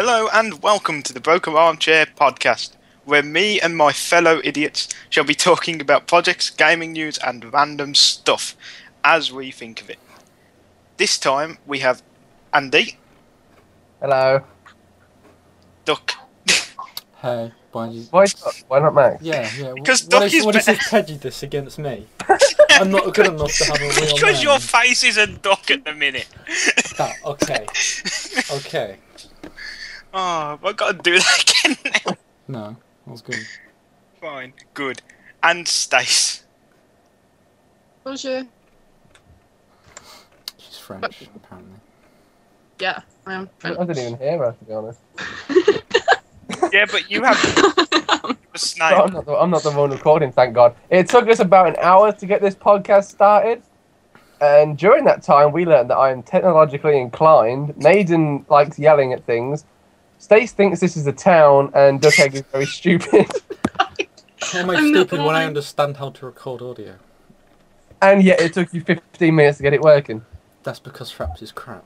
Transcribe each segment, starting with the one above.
Hello and welcome to the Broken Armchair podcast, where me and my fellow idiots shall be talking about projects, gaming news and random stuff as we think of it. This time we have Andy. Hello. Duck. Hey, why not Max? Yeah. Because what Duck is is his prejudice against me? I'm not good enough to have a real Because man. your face is a duck at the minute. Okay. Oh, I've got to do that again now. No, that was good. Fine, good. And Stace. Bonjour. She's French, apparently. Yeah, I am I French. didn't even hear her, to be honest. Yeah, but you have a snake. I'm not the one recording, thank God. It took us about an hour to get this podcast started. And during that time, we learned that I am technologically inclined. Maiden likes yelling at things. Stace thinks this is a town, and Duckegg is very stupid. How am I I'm not stupid when I lying. understand how to record audio? And yet it took you 15 minutes to get it working. That's because Fraps is crap.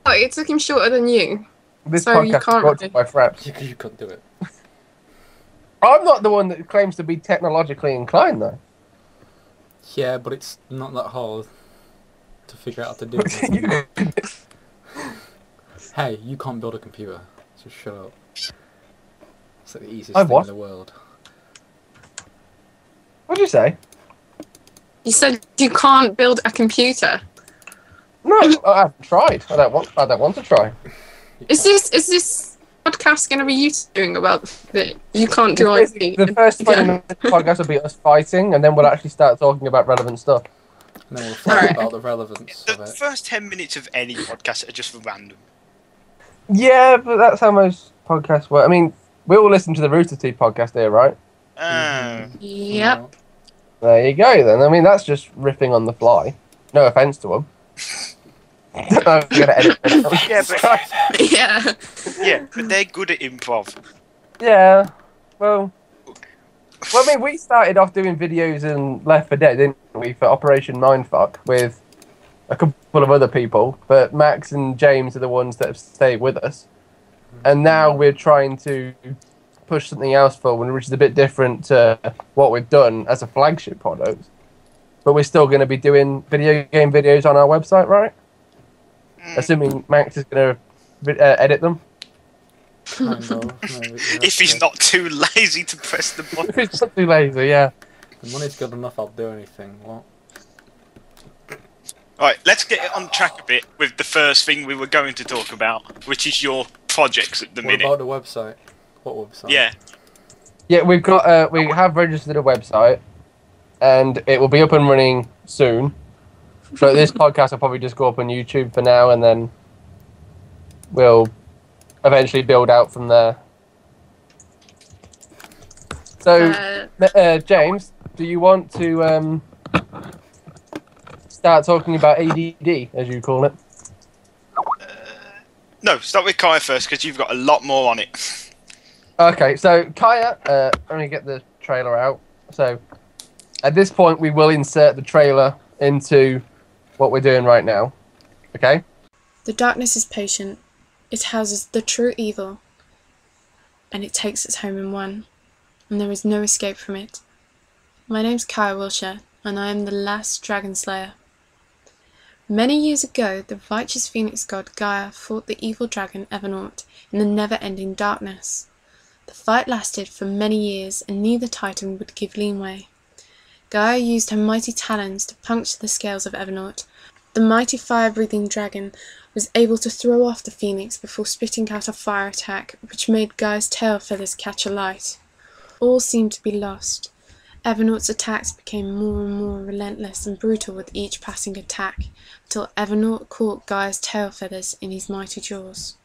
Oh, it took him shorter than you. This So you podcast is can't brought to you by Fraps. You couldn't do it. I'm not the one that claims to be technologically inclined, though. Yeah, but it's not that hard to figure out how to do it. Hey, you can't build a computer, so shut up. It's like the easiest thing what? in the world. What'd you say? You said you can't build a computer. No, I haven't tried. I don't want to try. Is this podcast going to be you doing about that you can't do IT? The first 20 minutes of the podcast will be us fighting, and then we'll actually start talking about relevant stuff. And then we'll find Alright. about the relevance The of it. first 10 minutes of any podcast are just random. Yeah, but that's how most podcasts work. I mean, we all listen to the Rooster Teeth podcast here, right? Yep. There you go, then. I mean, that's just riffing on the fly. No offence to them. I'm gonna edit it. Yeah, but, Yeah. yeah, but they're good at improv. Yeah, well, I mean, we started off doing videos in Left 4 Dead, didn't we, for Operation Mindfuck with a couple of other people, but Max and James are the ones that have stayed with us. And now we're trying to push something else forward, which is a bit different to what we've done as a flagship product. But we're still going to be doing video game videos on our website, right? Assuming Max is going to edit them. Kind of, maybe, yeah, If he's yeah. not too lazy to press the button. If it's not too lazy, yeah. The money's good enough, I'll do anything. What? Right, let's get it on track a bit with the first thing we were going to talk about, which is your projects at the What minute. about the website? What website? Yeah. Yeah, we have registered a website, and it will be up and running soon. So this podcast will probably just go up on YouTube for now, and then we'll eventually build out from there. So, James, do you want to start talking about ADD, as you call it? No, start with Kaya first, because you've got a lot more on it. Okay, so Kaya, let me get the trailer out. So, at this point, we will insert the trailer into what we're doing right now. Okay? The darkness is patient. It houses the true evil, and it takes its home in one, and there is no escape from it. My name's Kaya Wilshire, and I am the last dragon slayer. Many years ago, the righteous phoenix god Gaia fought the evil dragon Evernaut in the never-ending darkness. The fight lasted for many years, and neither titan would give leeway. Gaia used her mighty talons to puncture the scales of Evernaut. The mighty fire-breathing dragon was able to throw off the phoenix before spitting out a fire attack, which made Gaia's tail feathers catch alight. All seemed to be lost. Evernaut's attacks became more and more relentless and brutal with each passing attack, until Evernaut caught Gaia's tail feathers in his mighty jaws.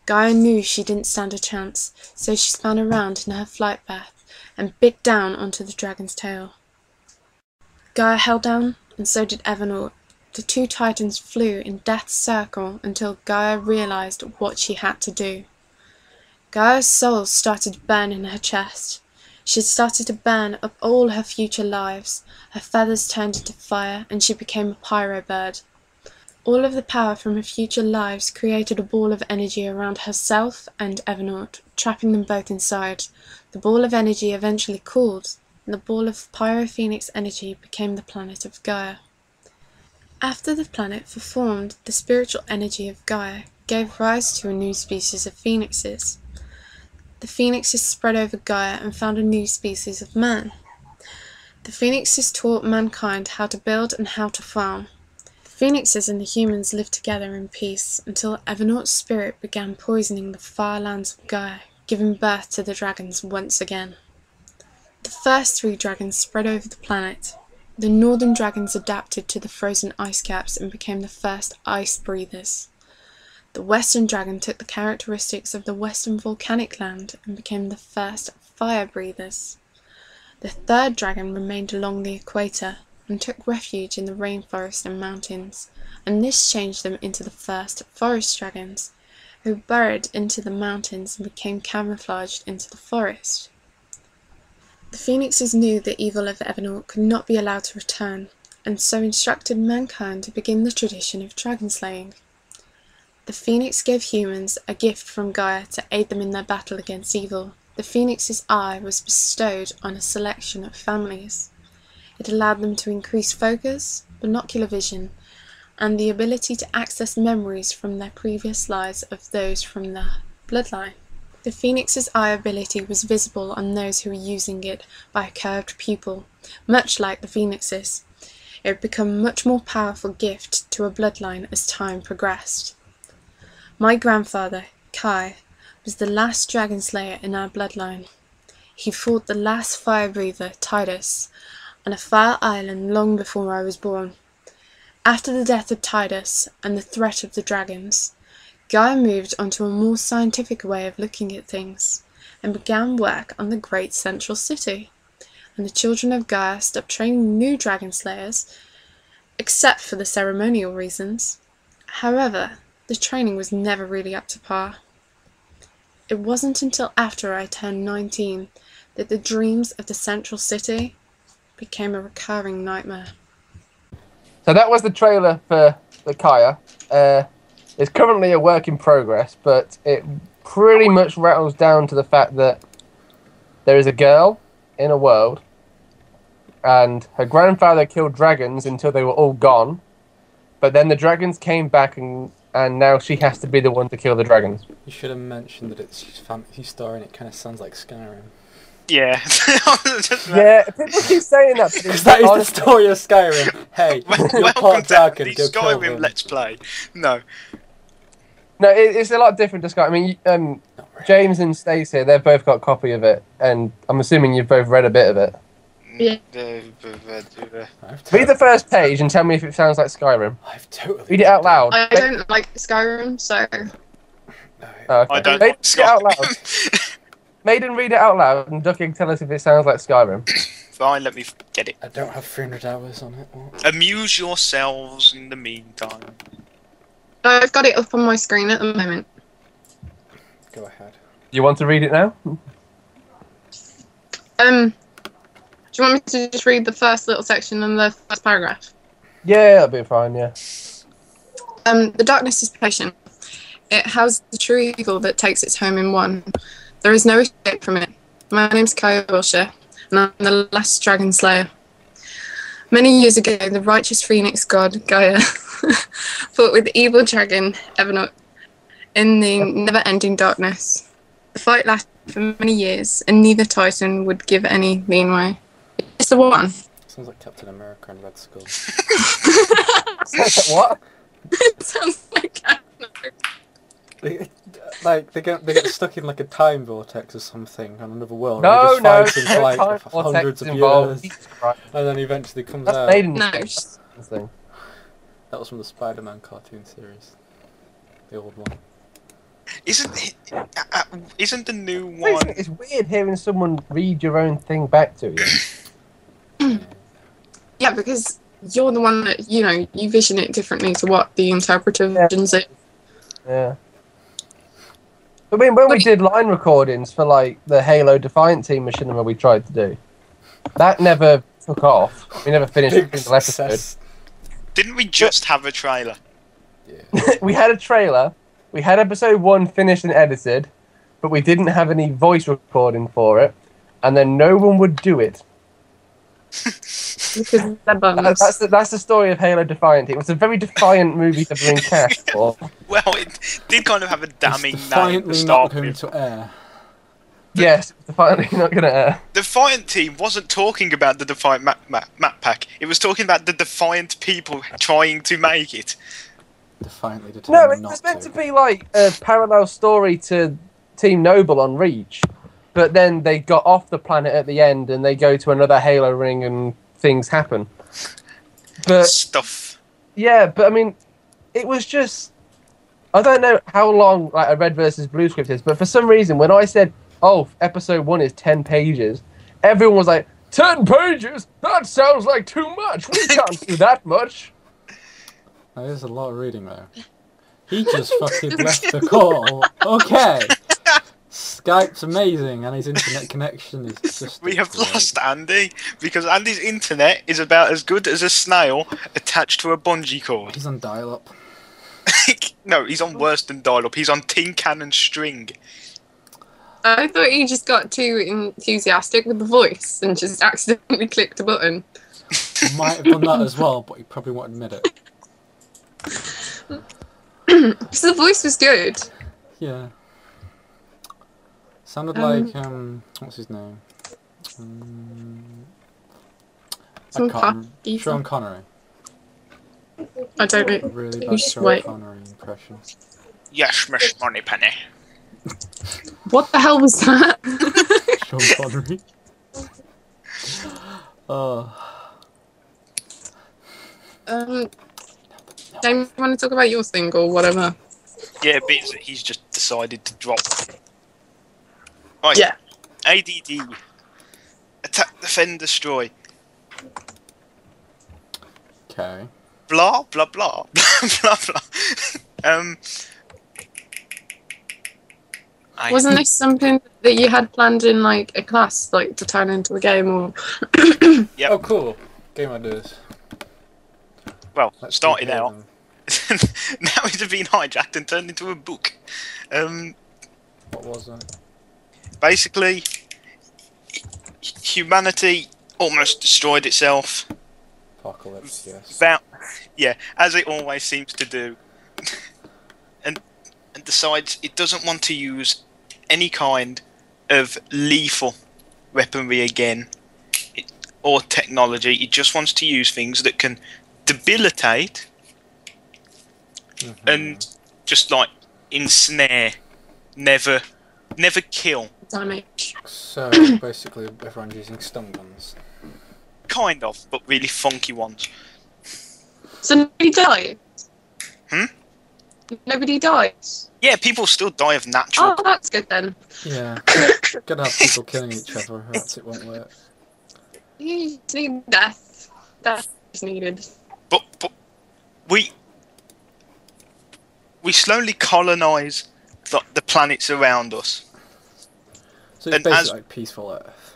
Gaia knew she didn't stand a chance, so she spun around in her flight path and bit down onto the dragon's tail. Gaia held down, and so did Evernaut. The two titans flew in death's circle until Gaia realized what she had to do. Gaia's soul started to burn in her chest. She had started to burn up all her future lives. Her feathers turned into fire, and she became a pyro bird. All of the power from her future lives created a ball of energy around herself and Evernaut, trapping them both inside. The ball of energy eventually cooled, and the ball of Pyro-Phoenix energy became the planet of Gaia. After the planet formed, the spiritual energy of Gaia gave rise to a new species of phoenixes. The phoenixes spread over Gaia and found a new species of man. The phoenixes taught mankind how to build and how to farm. The phoenixes and the humans lived together in peace until Evernaut's spirit began poisoning the far lands of Gaia, giving birth to the dragons once again. The first 3 dragons spread over the planet. The northern dragons adapted to the frozen ice caps and became the first ice breathers. The western dragon took the characteristics of the western volcanic land and became the first fire breathers. The third dragon remained along the equator and took refuge in the rainforest and mountains, and this changed them into the first forest dragons, who burrowed into the mountains and became camouflaged into the forest. The phoenixes knew the evil of Evernaut could not be allowed to return, and so instructed mankind to begin the tradition of dragon slaying. The phoenix gave humans a gift from Gaia to aid them in their battle against evil. The phoenix's eye was bestowed on a selection of families. It allowed them to increase focus, binocular vision, and the ability to access memories from their previous lives of those from the bloodline. The phoenix's eye ability was visible on those who were using it by a curved pupil. Much like the phoenixes, it would become a much more powerful gift to a bloodline as time progressed. My grandfather, Kai, was the last dragon slayer in our bloodline. He fought the last fire breather, Tidus, on a fire island long before I was born. After the death of Tidus and the threat of the dragons, Gaia moved onto a more scientific way of looking at things and began work on the great central city, and the children of Gaia stopped training new dragon slayers, except for the ceremonial reasons. However, the training was never really up to par. It wasn't until after I turned 19 that the dreams of the central city became a recurring nightmare. So that was the trailer for the Kaya. It's currently a work in progress, but it pretty much rattles down to the fact that there is a girl in a world, and her grandfather killed dragons until they were all gone, but then the dragons came back, and now she has to be the one to kill the dragons. You should have mentioned that it's fantasy story and it kind of sounds like Skyrim. Yeah. Yeah, people keep saying that. Because that is the story of Skyrim. Hey, you're part dragon, the go kill Skyrim them. Let's Play. No. No, it's a lot different to Skyrim. I mean, James and Stacey, they've both got a copy of it, and I'm assuming you've both read a bit of it. Yeah. Read the first page and tell me if it sounds like Skyrim. I've totally Read it out loud. I don't like Skyrim, so Oh, okay. I don't Maiden, like read it out loud. Skyrim. Maiden, read it out loud, and Ducky can tell us if it sounds like Skyrim. Fine, let me get it. I don't have 300 hours on it. What? Amuse yourselves in the meantime. I've got it up on my screen at the moment. Go ahead. You want to read it now? Do you want me to just read the first little section and the first paragraph? Yeah, that'll be fine, yeah. The darkness is patient. It houses the true evil that takes its home in one. There is no escape from it. My name's Kaya Wilshire, and I'm the last dragon slayer. Many years ago, the righteous phoenix god, Gaia, fought with the evil dragon, Evernaut, in the never-ending darkness. The fight lasted for many years, and neither titan would give any leeway. It's the one. Sounds like Captain America and Red Skull. What? It sounds like They get stuck in like a time vortex or something on another world. No, and no, they just fight no for like time for vortex hundreds of involved. years, Jesus Christ. and then eventually comes That's out. Maiden's No. thing. That was from the Spider-Man cartoon series, the old one. Isn't the new one? It's weird hearing someone read your own thing back to you. Yeah, because you're the one that, you vision it differently to what the interpreter visions it. Yeah. I mean, when we did line recordings for like the Halo Defiant Team mission where we tried to do, that never took off. We never finished a Big single episode. success. Didn't we just have a trailer? Yeah. We had a trailer. We had episode 1 finished and edited, but we didn't have any voice recording for it, and then no one would do it. Because they're bums. That's the story of Halo Defiant. It was a very defiant movie to bring cast for. Well, it did kind of have a damning It's name to defiantly start not going with. to air. Yes, it's defiantly not going to air. The Defiant team wasn't talking about the Defiant map pack. It was talking about the Defiant people trying to make it. Defiantly No, determined it not was meant to. to be like a parallel story to Team Noble on Reach, but then they got off the planet at the end and they go to another Halo ring and things happen. But Stuff. yeah, but I mean, it was just, I don't know how long like a red versus blue script is, but for some reason when I said, oh, episode 1 is 10 pages, everyone was like, 10 pages? That sounds like too much. We can't do that much. Oh, there's a lot of reading there. He just fucking left the call. Okay. Skype's amazing, and his internet connection is just... We have lost Andy, because Andy's internet is about as good as a snail attached to a bungee cord. He's on dial-up. No, he's on worse than dial-up. He's on tin can and string. I thought you just got too enthusiastic with the voice and just accidentally clicked a button. Might have done that as well, but he probably won't admit it. Because the voice was good. Yeah. Sounded like, what's his name? Some Sean Sean Connery. I don't know. Really You bad just Sean wait. Connery impression. Yes, Miss Moneypenny. What the hell was that? Sean Connery. Oh. Don't you want to talk about your thing or whatever? Yeah, bits that he's just decided to drop. Right. Yeah. ADD. Attack, defend, destroy. Okay. Blah, blah, blah. blah, blah. Wasn't this something that you had planned in like a class, like to turn into a game or? Yep. Oh, cool. Game ideas. Well, Let's starting hear out. them. Now it's been hijacked and turned into a book. What was it? Basically, humanity almost destroyed itself. Apocalypse, yes. Yeah, as it always seems to do. and decides it doesn't want to use any kind of lethal weaponry again, or technology. It just wants to use things that can debilitate and just like ensnare, never kill. Damage. So, basically, everyone's using stun guns. Kind of, but really funky ones. So nobody died. Hmm? Nobody dies. Yeah, people still die of natural. Oh, that's good then. Yeah. Gotta have people killing each other, or else it won't work. You just need death. Death is needed. But we slowly colonise the planets around us. So it's And basically as- like peaceful Earth.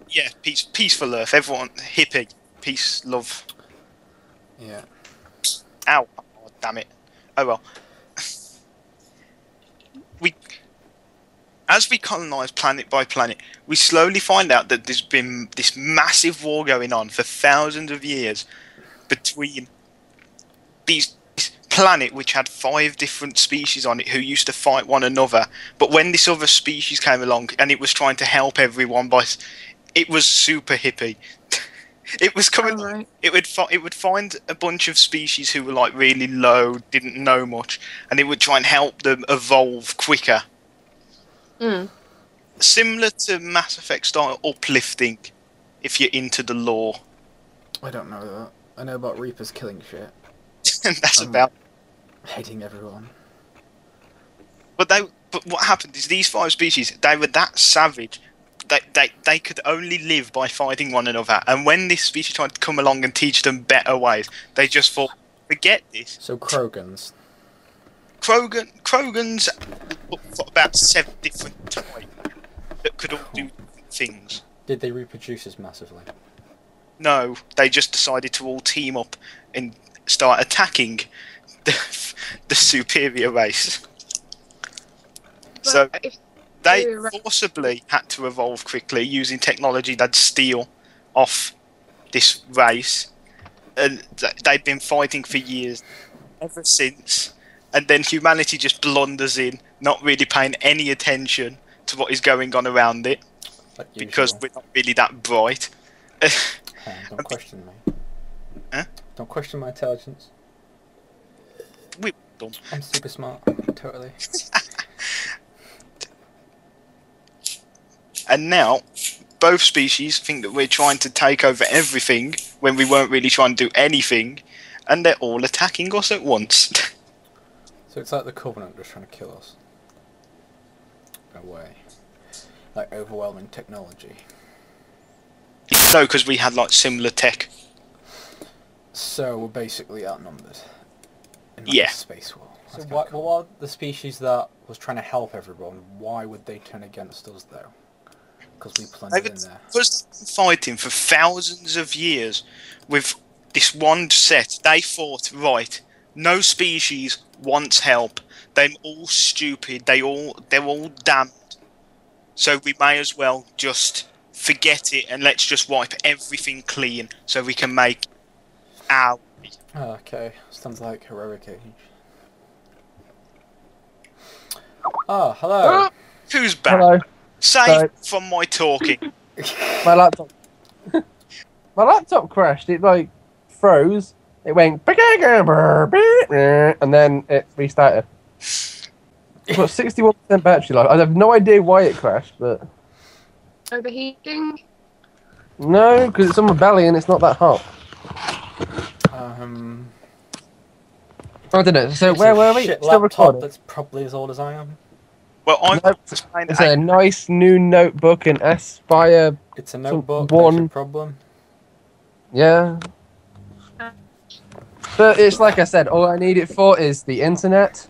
Yeah, peaceful Earth. Everyone hippie, peace, love. Yeah. Ow! Oh, damn it. Oh well. As we colonise planet by planet, we slowly find out that there's been this massive war going on for thousands of years between this planet which had 5 different species on it who used to fight one another. But when this other species came along and it was trying to help everyone it was super hippie. It was coming. Alright. It would find a bunch of species who were like really low, didn't know much, and it would try and help them evolve quicker. Mm. Similar to Mass Effect style uplifting, if you're into the lore. I don't know that. I know about Reapers killing shit. And that's Um, about. Hating everyone. But what happened is these 5 species, they were that savage. They could only live by fighting one another, and when this species tried to come along and teach them better ways, they just thought, forget this. So Krogans. Krogans got about 7 different types that could all do different things. Did they reproduce as massively? No, they just decided to all team up and start attacking the superior race. So But if they superior forcibly had to evolve quickly using technology that'd steal off this race, and they've been fighting for years ever since. And then humanity just blunders in, not really paying any attention to what is going on around it, Like because usual. we're not really that bright. Don't question me. Huh? Don't question my intelligence. We're dumb. I'm super smart. Totally. And now, both species think that we're trying to take over everything when we weren't really trying to do anything, and they're all attacking us at once. So it's like the Covenant just trying to kill us. In a way. Like overwhelming technology. No, because we had like similar tech. So we're basically outnumbered. In like Yeah. a space war. So what are the species that was trying to help everyone? Why would they turn against us though? Because we plundered in there. Because they've been fighting for thousands of years with this one set. They thought, right, no species wants help. They're all stupid. They're all damned. So we may as well just forget it and let's just wipe everything clean so we can make our. Oh, okay. Sounds like heroic age. Oh, hello. Who's back? Hello. Save Sorry. from my talking. My laptop. My laptop crashed. It like froze. It went and then it restarted. It's got 61% battery life. I have no idea why it crashed, but overheating. no, because it's on my belly and it's not that hot. I don't know. So It's where a were we? shit Still laptop recording. that's probably as old as I am. Well, I'm Nope. explaining. It's a nice new notebook in Aspire. It's a notebook. one- There's a problem. Yeah. But it's like I said, all I need it for is the internet,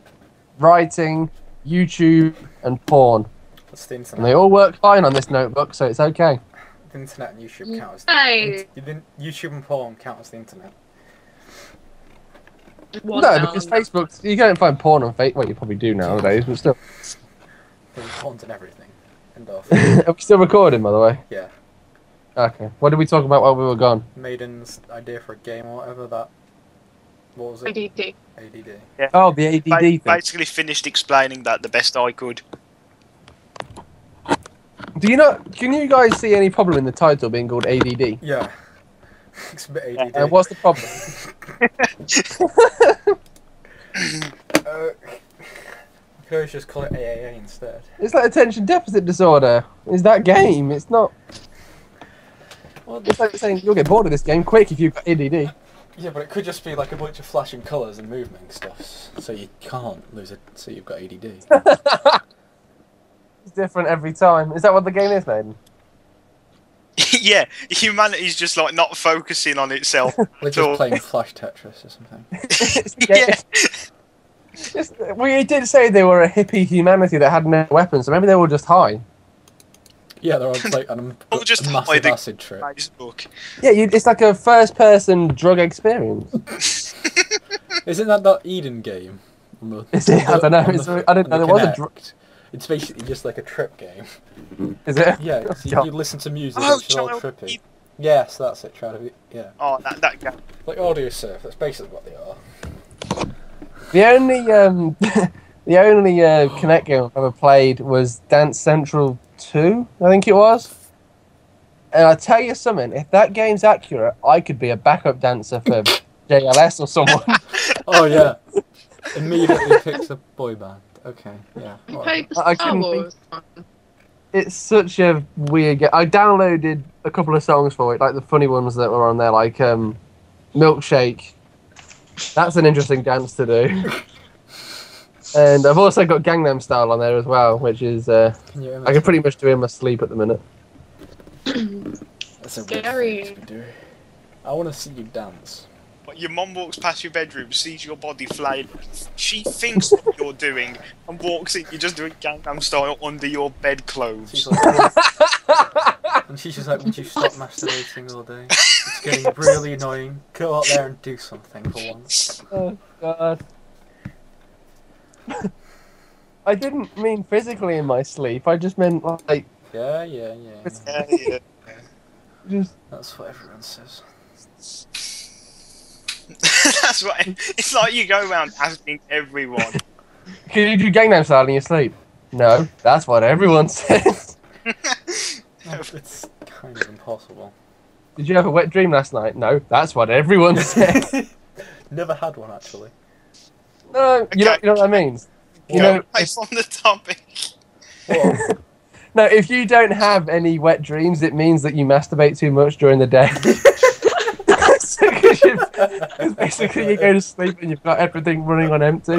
writing, YouTube, and porn. What's the internet? And they all work fine on this notebook, so it's okay. The internet and YouTube count as Hey. YouTube and porn count as the internet. One No, now. because Facebook, you can't find porn on Facebook. Well, you probably do nowadays, but still. There's porn and everything. End off. Are we still recording, by the way? Yeah. Okay. What did we talk about while we were gone? Maiden's idea for a game or whatever that. What was it? ADD. ADD. Oh, the ADD thing. basically finished explaining that the best I could. Do you not? Can you guys see any problem in the title being called ADD? Yeah. It's a bit ADD. And what's the problem? You could always just call it AAA instead. It's like attention deficit disorder. It's that game. It's not. Well, It's like saying you'll get bored of this game quick if you've got ADD. yeah, but it could just be like a bunch of flashing colours and movement stuff, so you can't lose it. So you've got ADD. It's different every time. Is that what the game is, Maiden? Yeah, humanity's just like not focusing on itself. We're at all. just playing Flash Tetris or something. Yeah. We did say they were a hippie humanity that had no weapons, so maybe they were just high. Yeah, they're on like on Or just a massive hiding. acid trip. Facebook. Yeah, it's like a first-person drug experience. Isn't that Eden game? Is it? I don't know. I didn't know there was a Kinect? drug. It's basically just like a trip game. Is it? Yeah, so God. you listen to music, Oh, which is all Child trippy. Eden. Yes, that's it, yeah. Oh, that guy. Like audio surf, that's basically what they are. The only the only Kinect game I've ever played was Dance Central 2, I think it was. And I'll tell you something, if that game's accurate, I could be a backup dancer for JLS or someone. Oh yeah. Immediately picks a boy band. Okay, yeah. You alright. played the I Star couldn't Wars one. It's such a weird game. I downloaded a couple of songs for it, like the funny ones that were on there, like Milkshake. That's an interesting dance to do. And I've also got Gangnam Style on there as well, which is Can you I imagine? can pretty much do it in my sleep at the minute. That's a weird Scary. thing to do. I want to see you dance. Your mum walks past your bedroom, sees your body flailing. She thinks what you're doing and walks in. You're just doing Gangnam Style under your She's bedclothes. like, and she's just like, would you stop masturbating all day? It's getting really annoying. Go out there and do something for once. Oh God. I didn't mean physically in my sleep. I just meant like Yeah. Yeah. just. That's what everyone says. That's what it's like. You go around asking everyone. Can you do Gangnam Style in your sleep? No, that's what everyone says. It's kind of impossible. Did you have a wet dream last night? No, that's what everyone says. Never had one actually. No, you know what I mean. You know, Based on the topic. What? no, if you don't have any wet dreams, it means that you masturbate too much during the day. Because basically you go to sleep and you've got everything running on empty.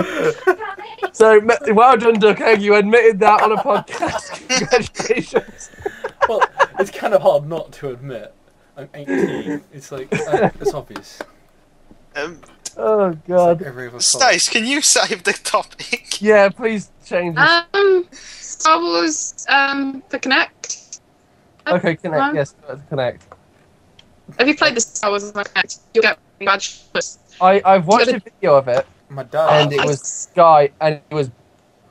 So, well done, Duck Egg. You admitted that on a podcast. Congratulations. Well, it's kind of hard not to admit. I'm 18. It's like, it's obvious. Oh, God. Like Stace, can you save the topic? Yeah, please change it. Star Wars, for Connect. Okay, Connect. Yes, Connect. Have you played the Star Wars on Connect? You'll get badge. I've watched a video of it, My dad. and it was Sky, and he was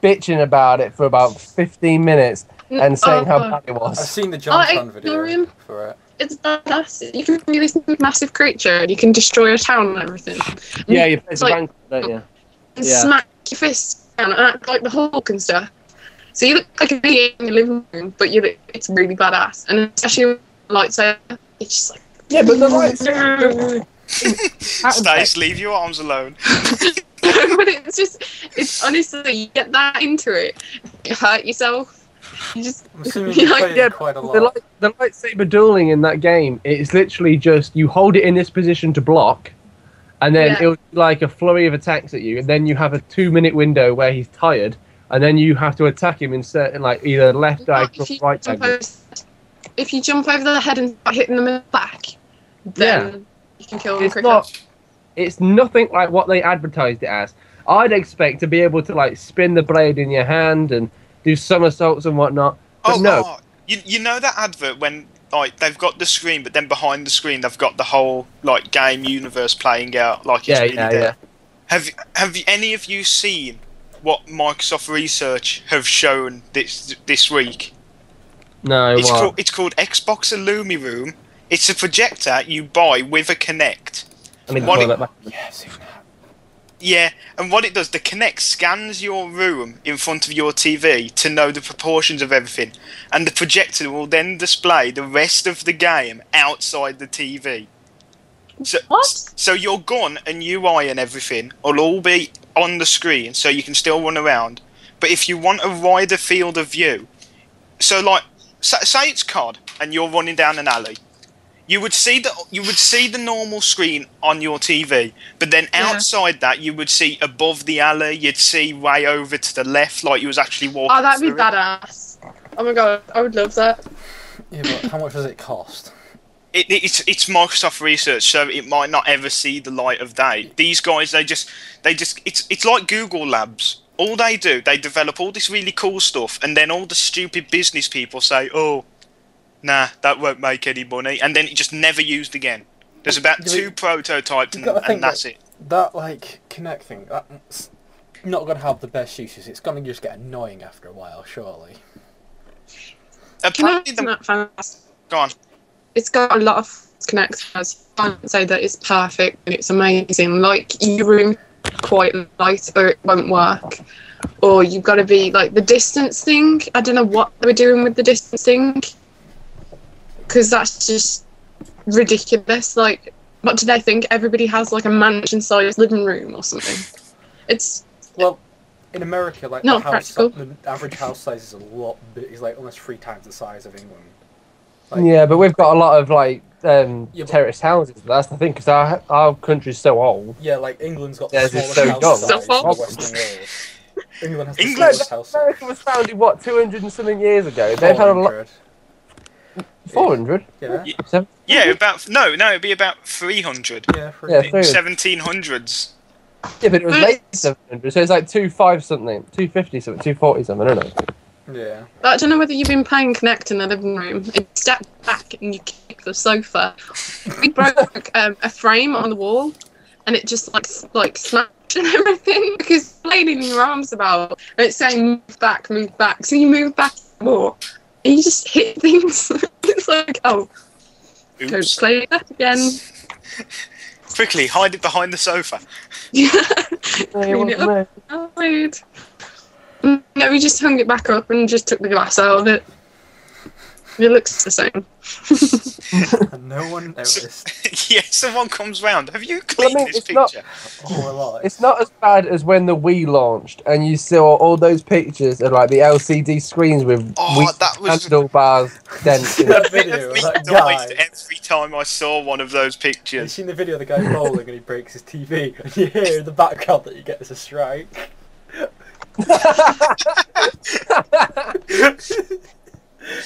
bitching about it for about 15 minutes and saying how bad it I've was. seen the Johnstown ignore video him. for it. It's badass. You can be this massive creature and you can destroy a town and everything. Yeah, you play the like- bank, don't you? And Yeah. smack your fists down and act like the Hulk and stuff. So you look like a idiot in your living room, but it's really badass. And especially with lightsaber, it's just like... Yeah, but the lightsaber... Stace, leave your arms alone. But it's honestly, you get that into it, you hurt yourself. You just... I'm assuming you you like, played yeah, it quite a lot. The lightsaber dueling in that game, it's literally just you hold it in this position to block, and then Yeah. it'll be like a flurry of attacks at you, and then you have a 2-minute window where he's tired, and then you have to attack him in certain, like, either left diagonal or right diagonal. If you jump over the head and start hitting them in the back, then you can kill them It's quicker. not. It's nothing like what they advertised it as. I'd expect to be able to like spin the blade in your hand and do somersaults and whatnot. But no. You know that advert when like they've got the screen, but then behind the screen they've got the whole like game universe playing out like it's really there. Have any of you seen what Microsoft Research have shown this week? No. It's called Xbox Illumi Room. It's a projector you buy with a Kinect. Yeah, I've seen that. Yeah, and what it does, the Kinect scans your room in front of your TV to know the proportions of everything, and the projector will then display the rest of the game outside the TV. So, What? So your gun and UI and everything will all be on the screen, so you can still run around. But if you want a wider field of view, so like, say it's COD, and you're running down an alley. You would see the normal screen on your TV, but then outside that you would see above the alley, you'd see way over to the left, like you was actually walking. Oh, that'd be through it. badass. Oh my god, I would love that. Yeah, but how much does it cost? It's Microsoft Research, so it might not ever see the light of day. These guys, it's like Google Labs. All they do, they develop all this really cool stuff, and then all the stupid business people say, "Oh, nah, that won't make any money," and then it just never used again. There's about 2 prototypes, and that's it. That like Kinect thing, that's not going to have the best uses. It's going to just get annoying after a while, surely. Apparently, Kinect's not fantastic. go on. It's got a lot of connectors. I can't say that it's perfect and it's amazing. Like, your room quite light or it won't work. Or you've got to be, like, the distance thing. I don't know what they were doing with the distance thing. Because that's just ridiculous. Like, what do they think? Everybody has, like, a mansion-sized living room or something. It's... Well, in America, like Not the practical. average house size is a lot big. It's like almost 3 times the size of England. Like, Yeah, but we've got a lot of like but- terrace houses. That's the thing, because our country's so old. Yeah, like England's got Yeah, the it's smallest so house dumb. size So in the old. Western world. England has the England- smallest house size. America was founded what 200 and something years ago. They've had a lot. 400. 400. Yeah, Yeah, it'd be about 300. yeah, Yeah, 300. 1700s. Yeah, but it was late 700, so it's like 250 something, 250 something, 240 something. I don't know. yeah. I don't know whether you've been playing Connect in the living room and you step back and you kick the sofa. We broke a frame on the wall and it just like smashed and everything because you're flailing your arms about and it's saying move back, so you move back more and you just hit things. It's like, oh, Oops. don't play that again. Quickly, hide it behind the sofa. Yeah. Hey, Clean it what's up. No, we just hung it back up and just took the glass out of it. It looks the same. And no one noticed. Yeah, someone comes round. Have you cleaned this it's not- picture? Oh, a lot. It's not as bad as when the Wii launched and you saw all those pictures of like the LCD screens with That was handlebars dents in it. That video Me of that died guy. every time I saw one of those Have you pictures. seen the video of the guy bowling and he breaks his TV and you hear in the background that he gets a strike?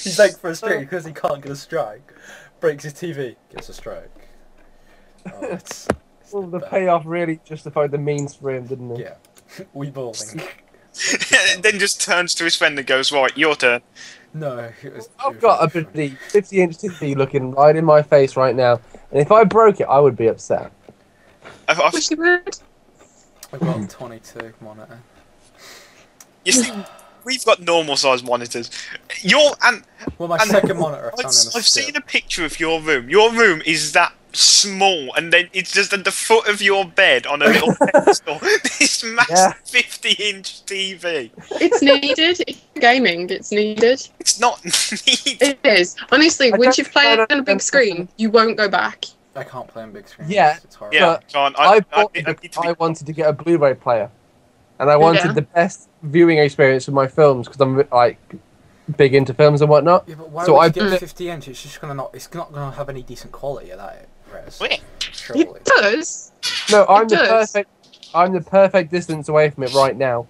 He's like frustrated because he can't get a strike. Breaks his TV, gets a strike. Oh, it's Well, the best. payoff really justified the means for him, didn't it? Yeah. We bowling. Then just turns to his friend and goes, "Right, your turn." No, it was. I've got a bloody 50-inch TV looking right in my face right now, and if I broke it, I would be upset. I've, Wish you would. I've got a 22 monitor. you see, we've got normal sized monitors. Well, my And second monitor I I've, found in a I've skip. seen a picture of your room. Your room is that small, and then it's just at the foot of your bed on a little pedestal. This massive 50-inch TV. It's needed. It's gaming. It's needed. It's not needed. It is. Honestly, I once don't- you've played I on a don't- big screen, you won't go back. I can't play on big screens. Yeah, It's horrible. Yeah, But John, I bought I need to I be. wanted to get a Blu-ray player, and I wanted Yeah. the best viewing experience for my films because I'm like big into films and whatnot. Yeah, but why So would I you get put a it- 50 inch? It's just gonna not. It's not gonna have any decent quality of that. Res. Wait. Surely. It does. No, I'm the does. perfect distance away from it right now.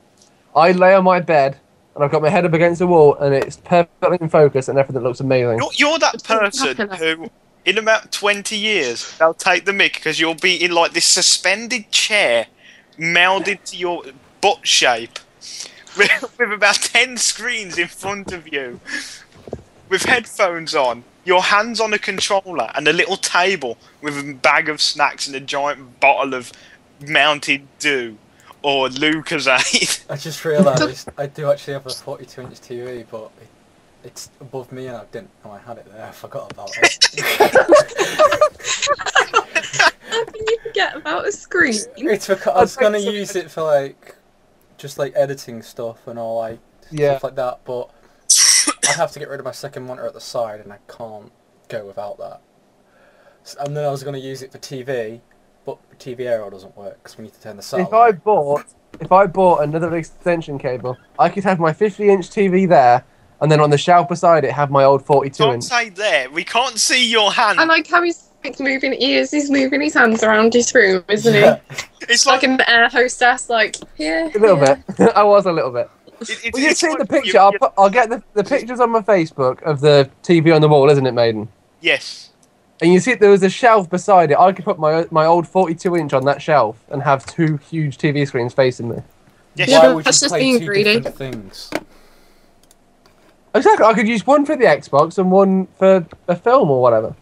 I lay on my bed and I've got my head up against the wall and it's perfectly in focus and everything looks amazing. You're that It's not person popular. who, in about 20 years, they'll take the mic because you'll be in like this suspended chair, melded to your butt shape, with about 10 screens in front of you, with headphones on, your hands on a controller, and a little table with a bag of snacks and a giant bottle of Mountain Dew or Lucozade. I just realised I do actually have a 42-inch TV, but it's above me and I didn't know I had it there. I forgot about it. How can you forget about a screen? It's because I was gonna use it for like, just like editing stuff and all like Yeah. stuff like that, but I have to get rid of my second monitor at the side and I can't go without that. And then I was gonna use it for TV, but TV aerial doesn't work because we need to turn the satellite. If I bought another extension cable, I could have my 50-inch TV there, and then on the shelf beside it have my old Don't 42-inch. say there. We can't see your hand. I like how he's like, moving ears. He's moving his hands around his room, isn't Yeah. It's he? Like like an air hostess, like here. A little here. bit. I was a little bit. it's Well, you see like the picture. I'll get the pictures on my Facebook of the TV on the wall, isn't it, Maiden? Yes. And you see there was a shelf beside it. I could put my old 42-inch on that shelf and have two huge TV screens facing me. Yes. Yeah, Why but would that's you just play being two greedy. different things? Exactly. I could use one for the Xbox and one for a film or whatever.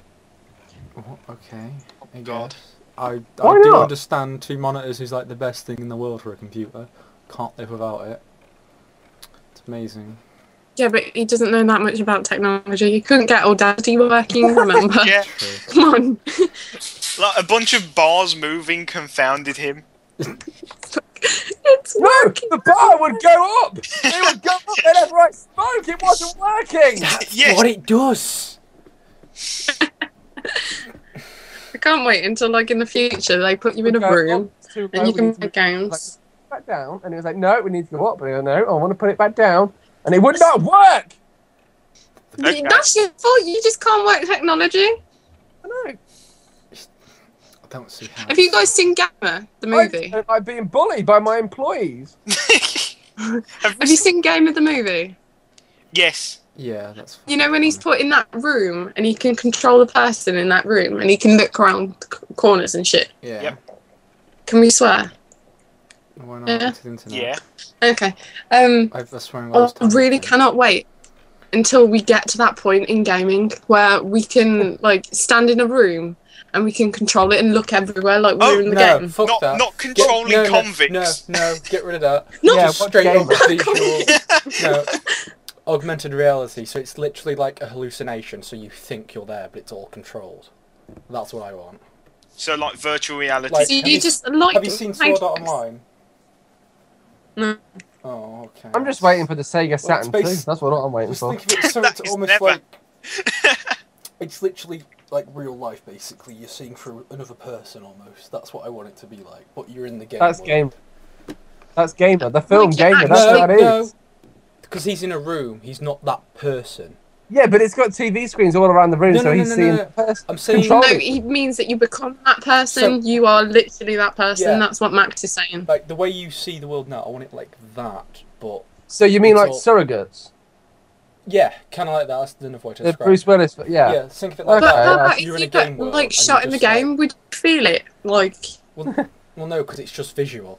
Oh, okay. I God. guess. I Why do not? understand 2 monitors is like the best thing in the world for a computer. Can't live without it. It's amazing. Yeah, but he doesn't know that much about technology. He couldn't get Audacity working, remember? Yeah. True. Come on. Like a bunch of bars moving confounded him. It's No, working. the bar would go up. It would go up whenever I spoke. It wasn't working. Yes. What it does! I can't wait until, like, in the future, they put you in a Okay, room up to and you we can need to make like, games. back down, and it was like, no, we need to go up. But I go, no, I want to put it back down, and it would not work. Okay. That's your fault. You just can't work technology. I know. I don't see how. Have you guys seen Gamer, the movie? I'm being bullied by my employees. Have Have you seen Gamer, the movie? Yes. Yeah, that's fine. You know when he's put in that room and he can control the person in that room and he can look around corners and shit. Yeah. Yep. Can we swear? Why not? Yeah. It's the internet. Yeah. Okay. I've swearing all I this time. really cannot wait until we get to that point in gaming where we can like stand in a room and we can control it and look everywhere like we're in the no, game. fuck that. Not controlling convicts. No, get rid of that. No, Yeah, Just what straight game? up visual. No, augmented reality. So it's literally like a hallucination. So you think you're there, but it's all controlled. That's what I want. So like virtual reality. Like, So you have you- just like. Have you seen Sword Art Online? No. Oh, okay. I'm just waiting for the Sega it's Saturn 2. based- That's what I'm waiting Just for. think of it so That it's is almost never- like it's literally like real life. Basically, you're seeing through another person almost. That's what I want it to be like. But you're in the game. That's world. game. That's Gamer. The film Like, Gamer. yeah, That's what that is. Because he's in a room. He's not that person. Yeah, but it's got TV screens all around the room, No, so no, he's no, seeing no. the person. I'm saying- No, controlling. it means that you become that person. You are literally that person. Yeah. That's what Max is saying. Like the way you see the world now, I want it like that. But So you mean It's like all- surrogates? yeah, kind of like that. That's another way to The describe. Bruce Willis, yeah. Yeah, think of it like Okay, But that. how yeah. about You're if in a you game got world like and shot you're in the just like- game? Would you feel it? Like, Well, no, because it's just visual.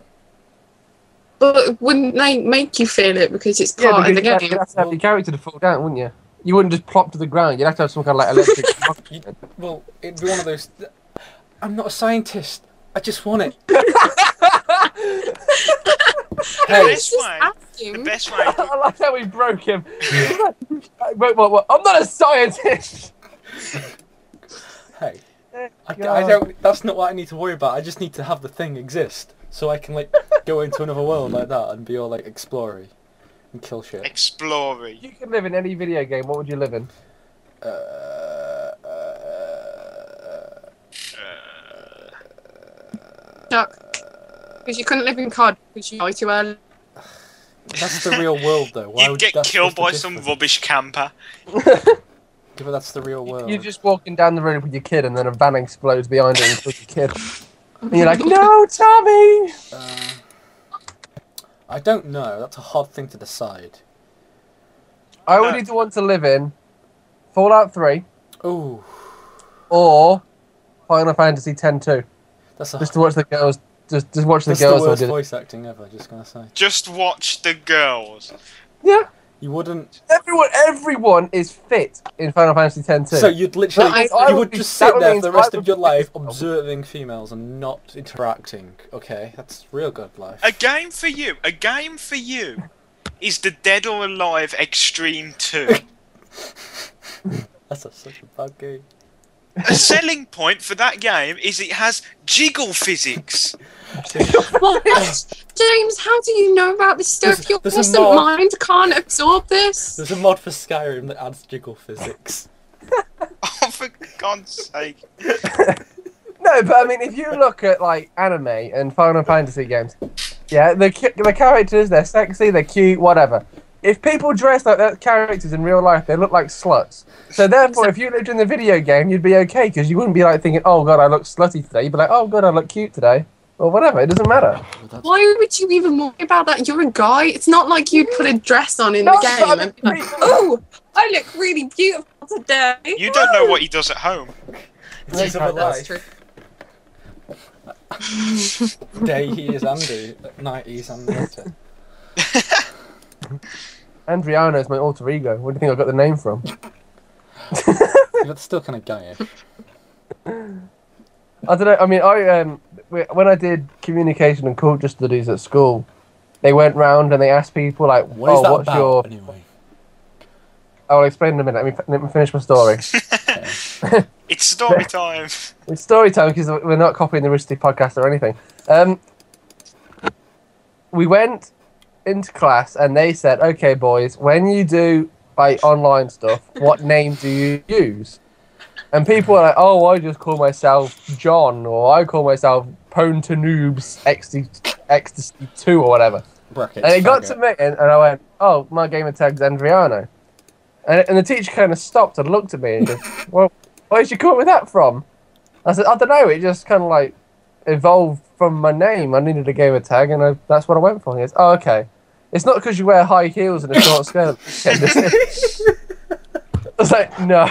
but wouldn't they make you feel it because it's Yeah, part because of the you'd game? have to have your character to fall down, wouldn't you? You wouldn't just plop to the ground. You'd have to have some kind of like electric. Well, it'd be one of those. I'm not a scientist. I just want it. The Hey, best Just way. asking. The best way. I like how we broke him. Wait, what? I'm not a scientist. hey. I God. don't. That's not what I need to worry about. I just need to have the thing exist, so I can like go into another world like that and be all like exploring and kill shit. Exploring. You could live in any video game. What would you live in? Chuck, because you couldn't live in COD because you died too early. That's the real world, though. Why You'd would get that's killed just the by some difference. rubbish camper. Yeah, but that's the real world. You're just walking down the road with your kid, and then a van explodes behind it and kills your kid. And you're like, no, Tommy! I don't know. That's a hard thing to decide. I would either want to live in Fallout 3 Ooh, or Final Fantasy X-2. that's a. Just to watch the girls. Just watch the That's girls. the all worst do it. voice acting ever. Just gonna say. Just watch the girls. Yeah. You wouldn't. Everyone is fit in Final Fantasy X-2. So you'd literally. But you would just sit there for the rest of your life observing. observing females and not interacting. Okay, that's real good life. A game for you. A game for you is the Dead or Alive Extreme 2. That's such a bad game. A selling point for that game is it has jiggle physics. What? James, how do you know about this stuff? Your there's a innocent mod. mind can't absorb this. There's a mod for Skyrim that adds jiggle physics. Oh, for God's sake. No, but I mean, if you look at like anime and Final Fantasy games, yeah, the characters, they're sexy, they're cute, whatever. If people dress like their characters in real life, they look like sluts. So therefore, if you lived in the video game, you'd be okay because you wouldn't be like thinking, "Oh God, I look slutty today." You'd be like, "Oh God, I look cute today," or whatever. It doesn't matter. Why would you even worry about that? You're a guy. It's not like you'd put a dress on in No, the game but I and be like, mean- "Oh, I look really beautiful today." You don't know what he does at home. It's other That's life. true. Day he is Andy, at night he's Andretta. Andriano is my alter ego. Where do you think I got the name from? That's still kind of gayish. I don't know. I mean, when I did communication and culture studies at school, they went round and they asked people like, What is "Oh, that what's about, your?" anyway? I'll explain in a minute. Let me finish my story. It's story time. It's story time because we're not copying the Rusty podcast or anything. We went into class and they said, "Okay, boys, when you do like online stuff, what name do you use?" And people were like, "Oh, I just call myself John, or I call myself Pwn to Noobs Ecstasy 2 or whatever." Brackets, And it got faggot. to me, and I went, "Oh, my gamer tag's Andriano." And the teacher kind of stopped and looked at me and goes, "Well, where did you come up with that from?" I said, "I don't know. It just kind of like evolved from my name. I needed a gamer tag, and that's what I went for." He goes, "Oh, okay. It's not because you wear high heels and a short skirt." I was like, "No."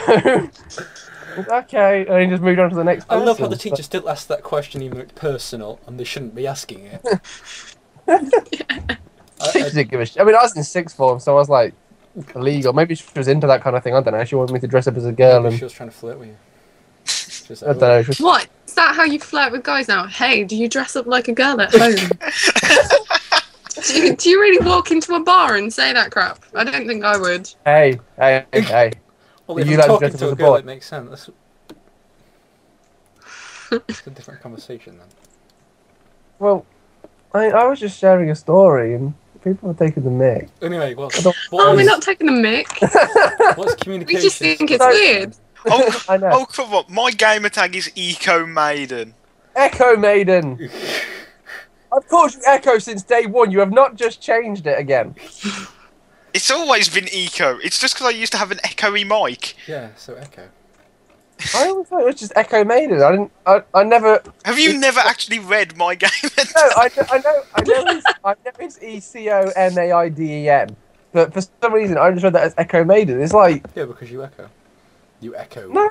Okay, and he just moved on to the next I person. love how the teacher still asks that question even though it's personal and they shouldn't be asking it. Teacher didn't give a shit. I mean, I was in sixth form, so I was like, illegal. Maybe she was into that kind of thing. I don't know. She wanted me to dress up as a girl Maybe and she was trying to flirt with you. Just I don't know. What? Is that how you flirt with guys now? Hey, do you dress up like a girl at home? do you really walk into a bar and say that crap? I don't think I would. Hey. Well, Are if you I'm like talking dressed to as a a girl, boy? it makes sense. It's a different conversation then. Well, I was just sharing a story and people are taking the mic. Anyway, well, Oh, we're not taking a mic. what's We communication? just think it's So- weird. I know. Oh, come on. My gamer tag is Eco Maiden. Echo Maiden. I've called you Echo since day one. You have not just changed it again. It's always been Eco. It's just because I used to have an echoey mic. Yeah, so Echo. I always thought it was just Echo Maiden. I never. Have you never actually read my gamer tag? No, I know it's ECOMAIDEN, but for some reason I just read that as Echo Maiden. It's like, Yeah, because you echo. You echo. no,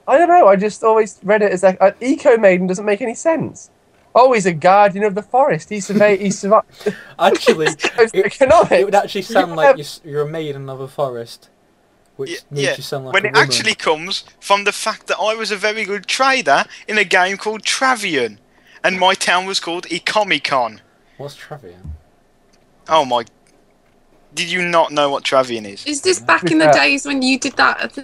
I don't know. I just always read it as Eco Maiden doesn't make any sense. Oh, he's a guardian of the forest. He surveyed. Actually, economics. it would actually sound like you're a maiden of a forest, which makes you sound like when a it woman. actually comes from the fact that I was a very good trader in a game called Travian, and my town was called Ecomicon. What's Travian? Oh my! Did you not know what Travian is? Is this back in the days when you did that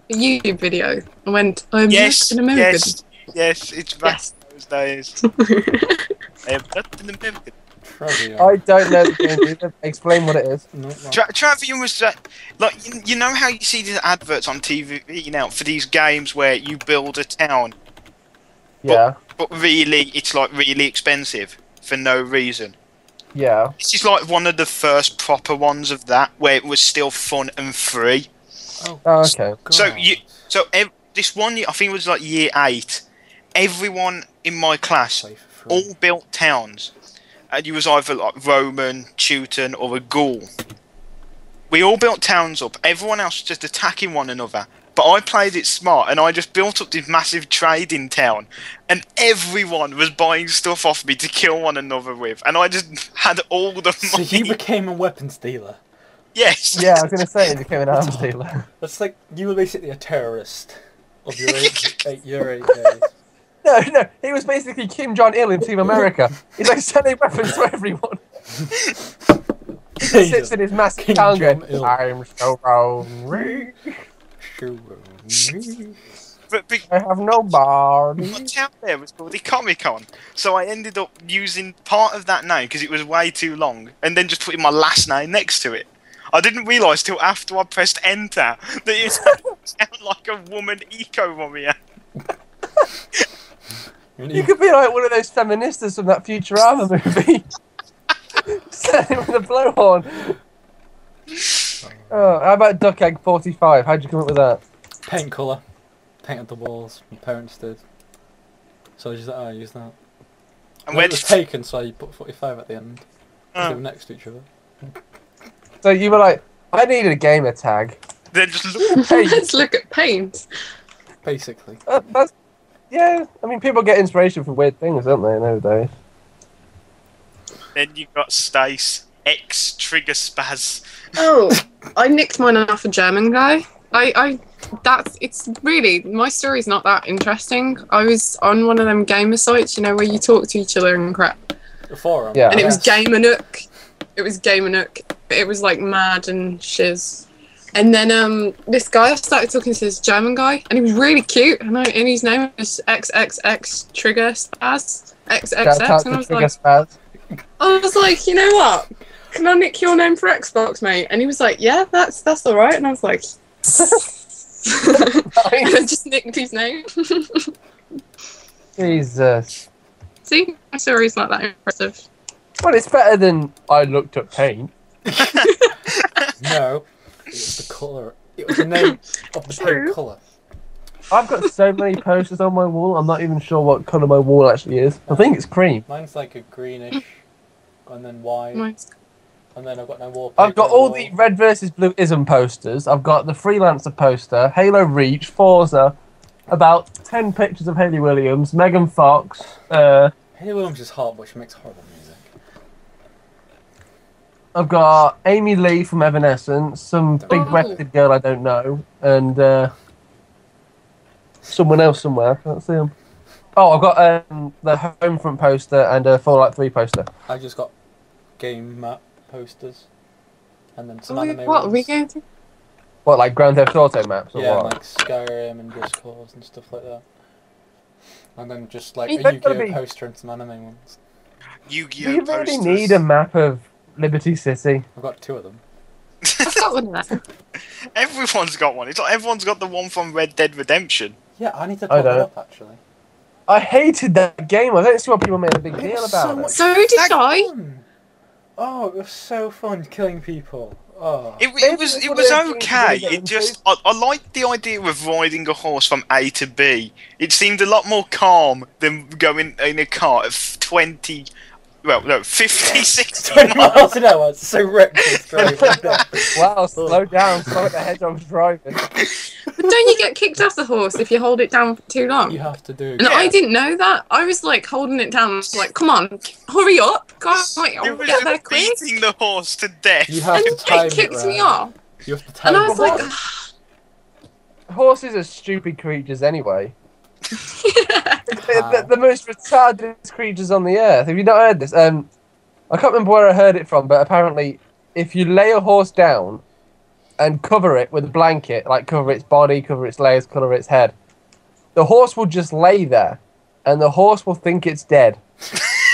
YouTube video? I went, I'm Yes, not an American. yes, it's back Yes. in those days. I am not an American. Travian. I don't know the game either. Explain what it is. No, Travian was like you know how you see these adverts on TV now for these games where you build a town, Yeah, but really it's like really expensive for no reason. yeah. This is like one of the first proper ones of that, where it was still fun and free. Oh, Oh, okay. God. This one year, I think it was like year 8. Everyone in my class Play for free. all built towns, and you was either like Roman, Teuton, or a Gaul. We all built towns up. Everyone else was just attacking one another. But I played it smart, and I just built up this massive trading town, and everyone was buying stuff off me to kill one another with, and I just had all the So money. you became a weapons dealer. Yes. Yeah, I was gonna say it became an arms dealer. That's like you were basically a terrorist of your eight days. No, he was basically Kim Jong-il in Team America. He's like selling weapons to everyone. He just sits in his massive Kim town going, Jong-il. I'm so wrong. I have no body. My town there was called Ecomicon, so I ended up using part of that name because it was way too long, and then just putting my last name next to it. I didn't realise till after I pressed enter that it sounded like a woman eco-warrior. You could be like one of those feministas from that Futurama movie. Standing with a blowhorn. Oh, how about Duck Egg 45? How'd you come up with that? Paint colour. Painted the walls. My parents did. So I used that. And When it was taken, so you put 45 at the end. They were next to each other. So you were like, I needed a gamer tag. then just look. Hey, Let's look at paint. Basically. that's, yeah, I mean, people get inspiration from weird things, don't they, nowadays? Then you got Stace X Trigger Spaz. Oh, I nicked mine off a German guy. It's really, my story's not that interesting. I was on one of them gamer sites, you know, where you talk to each other and crap. The forum. Yeah. And it was Gamer Nook. It was Gamer Nook. It was like mad and shiz. And then this guy, I started talking to this German guy, and he was really cute. And his name was XXX Trigger Spaz. XXX. And I was like, you know what? Can I nick your name for Xbox, mate? And he was like, yeah, that's all right. And I was like, and I just nicked his name. Jesus. See, my story's not that impressive. Well, it's better than I looked at paint. No. It was the colour. It was the name of the paint colour. I've got so many posters on my wall, I'm not even sure what colour my wall actually is. I think it's cream. Mine's like a greenish, and then white, Mine's- and then I've got no wallpaper. I've got all the Red vs. Blueism posters. I've got the Freelancer poster, Halo Reach, Forza, about 10 pictures of Hayley Williams, Megan Fox. Hayley Williams is hot, but she makes horrible music. I've got Amy Lee from Evanescence, some big-breasted girl I don't know, and someone else somewhere. I can't see him. Oh, I've got the Homefront poster and a Fallout 3 poster. I just got game map posters. And then some Oh, anime what are we ones. going through? What, like Grand Theft Auto maps or Yeah, what? like Skyrim and Just Cause and stuff like that. And then just like You a don't gotta Yu-Gi-Oh be- poster and some anime ones. Do Yu-Gi-Oh you really posters. need a map of Liberty City? I've got 2 of them. I've got one of them. Everyone's got one. It's like everyone's got the one from Red Dead Redemption. Yeah, I need to I put that don't. up actually. I hated that game. I don't see why people made a big It deal was about so it. much So did I. fun. Oh, it was so fun killing people. Oh. It Maybe was that's it what was they're doing to okay. get It them just I liked the idea of riding a horse from A to B. It seemed a lot more calm than going in a car at 20. Well, no, 50, 60 20 miles. miles an hour, it's so reckless driving. Wow, slow down. Slow at the hedgehog's driving. But don't you get kicked off the horse if you hold it down for too long? You have to do And it. I didn't know that. I was like holding it down, like, come on, hurry up, guys, like, It I'll was get there just quick. beating the horse to death. You have And to time it kicked it me right. off. You have to time And I it was like, right. Horses are stupid creatures anyway. How? The most retarded creatures on the earth. Have you not heard this? I can't remember where I heard it from, but apparently, if you lay a horse down and cover it with a blanket, like cover its body, cover its legs, cover its head, the horse will just lay there, and the horse will think it's dead.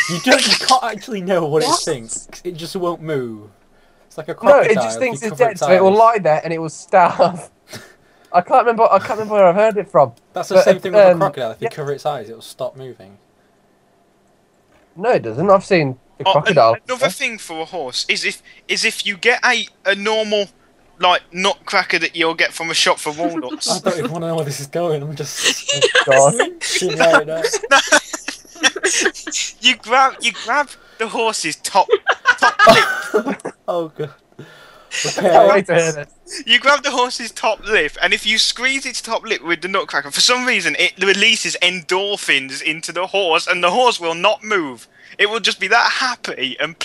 You can't actually know what it What? thinks. It just won't move. It's like a No, crocodile. it just if thinks you it's cover dead, so it will eyes. lie there and it will starve. I can't remember where I've heard it from. That's the but, same thing with a um, crocodile. If you yeah. cover its eyes, it'll stop moving. No, it doesn't. I've seen a Oh, crocodile. another thing for a horse is if you get a normal like nutcracker that you'll get from a shop for I walnuts. don't even want to know where this is going. I'm just God. seeing right now. you grab the horse's top lip. Oh god. I can't wait Okay. to hear this. You grab the horse's top lip, and if you squeeze its top lip with the nutcracker, for some reason it releases endorphins into the horse, and the horse will not move. It will just be that happy and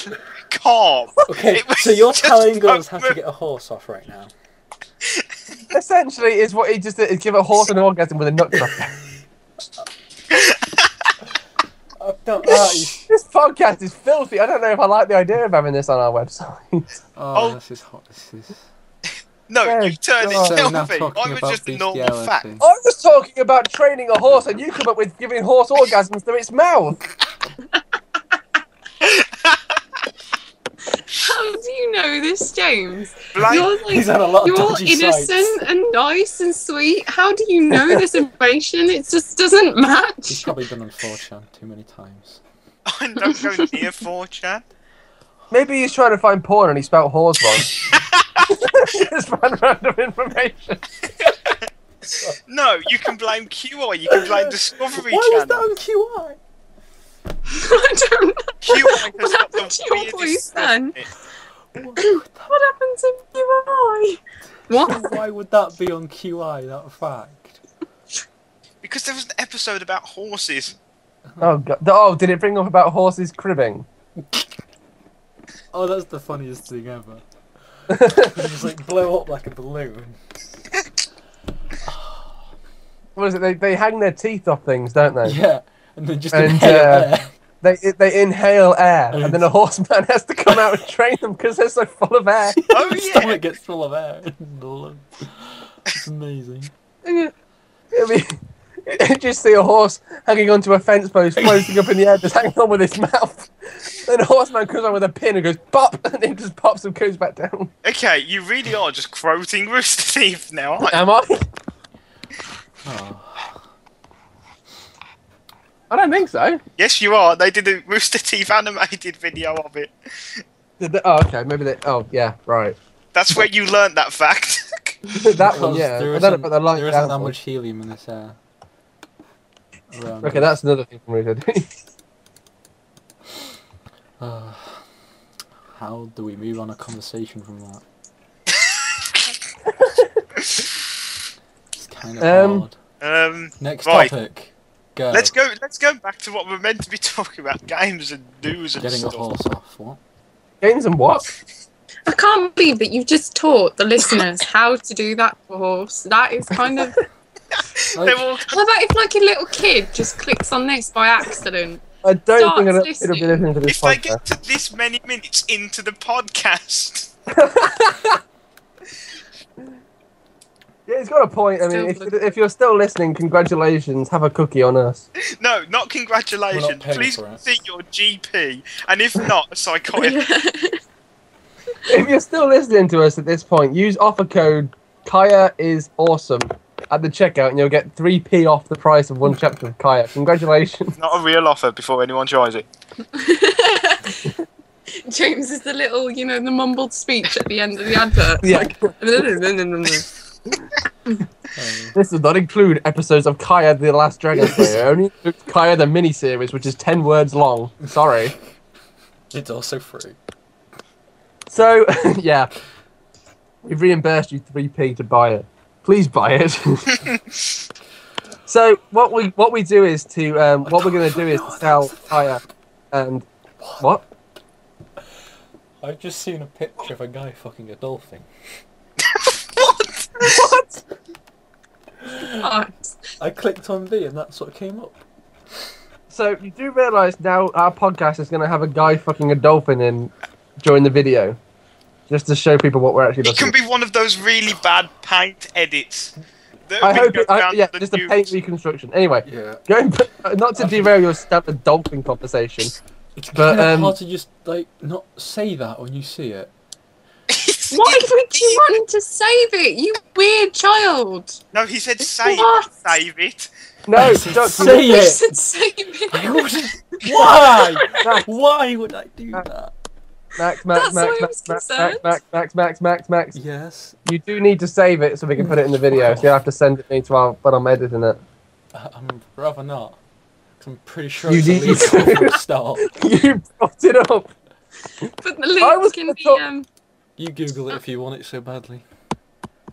calm. Okay, It will so you're just telling us how move. to get a horse off right now. Essentially, is what he just did, is give a horse an orgasm with a nutcracker. This podcast is filthy. I don't know if I like the idea of having this on our website. Oh, this is hot. This is. No, Oh, you turned God. it So now filthy. talking I was about just a normal fact. bestiality. I was talking about training a horse, and you come up with giving horse orgasms through its mouth. how do you know this, James? Blame- You're like, He's had a lot of you're dodgy innocent sites. and nice and sweet. How do you know this information? It just doesn't He's match. probably been on 4chan too many times. I don't go near 4chan. Maybe he's trying to find porn and he spelled horse wrong. Just find random information. No, you can blame QI. You can blame Discovery Why was Channel. that on QI? I don't know. QI has What got happened the to your weirdest voice stuff then? in it. What happened to UI? What? Why would that be on QI, that fact? Because there was an episode about horses. Oh, God. Oh, did it bring up about horses cribbing? Oh, that's the funniest thing ever. They just like blow up like a balloon. What is it? They hang their teeth off things, don't they? Yeah, and then just And, inhale air. They inhale air, And and then a horseman has to come out and train them because they're so full of air. Oh The yeah. stomach gets full of air. in the lung. It's amazing. I mean, you just see a horse hanging onto a fence post, floating up in the air, just hanging on with its mouth. Then a horseman comes on with a pin and goes pop, and it just pops and goes back down. Okay, you really are just quoting Rooster Teeth now, aren't you? Am I? Oh. I don't think so. Yes, you are. They did a Rooster Teeth animated video of it. Oh, okay, maybe they. Oh, yeah, right. That's where you learnt that fact. That one, Because yeah. there I don't know isn't, about the light there isn't that down. much helium in this air. Around Okay, us. that's another thing from Rita. How do we move on a conversation from that? It's kind of hard. Next right. topic. Go. Let's go back to what we're meant to be talking about: games and news and Getting stuff. a horse off. What? Games and what? I can't believe that you've just taught the listeners how to do that for horse. That is kind of They're all... How about if like a little kid just clicks on this by accident? I don't think Starts it'll be listening to this If they podcast. get to this many minutes into the podcast... Yeah, he's got a point. I mean, Still if you're still listening, congratulations. Have a cookie on us. No, not We're congratulations. not paying Please for it. see your GP, and if not, a psychiatrist. If you're still listening to us at this point, use offer code Kaya is awesome at the checkout, and you'll get 3p off the price of one chapter of Kaya. Congratulations. Not a real offer before anyone tries it. James is the little, you know, the mumbled speech at the end of the advert. Yeah. This does not include episodes of Kaya the Last Dragon Slayer. It only includes Kaya the miniseries, which is 10 words long. Sorry. It's also free. So, yeah. We've reimbursed you 3p to buy it. Please buy it. So, what we do is to, what we're going to do is to sell Kaya and... What? I've just seen a picture of a guy fucking a dolphin. What? I clicked on V and that's what came up. So, you do realise now our podcast is going to have a guy fucking a dolphin in during the video. Just to show people what we're actually It looking can be one of those really bad paint edits. that I we hope go it, down yeah, the just a news. paint reconstruction. Anyway, Yeah. going not to derail your standard dolphin conversation. It's But, kind of um, hard to just, like, not say that when you see it. Why would you want to save it, you weird child? No, he said save What? it, save it. No, said don't say You it. said save it. I wouldn't. Why? Why would I do that? Max, That's why I was concerned. Max. Yes. You do need to save it so we can put it in the video. So you have to send it me to when I'm editing it. I'm rather not. 'Cause I'm pretty sure You it's need illegal to- from the start. You brought it up. But the I was link can gonna be talk- You Google it if you want it so badly.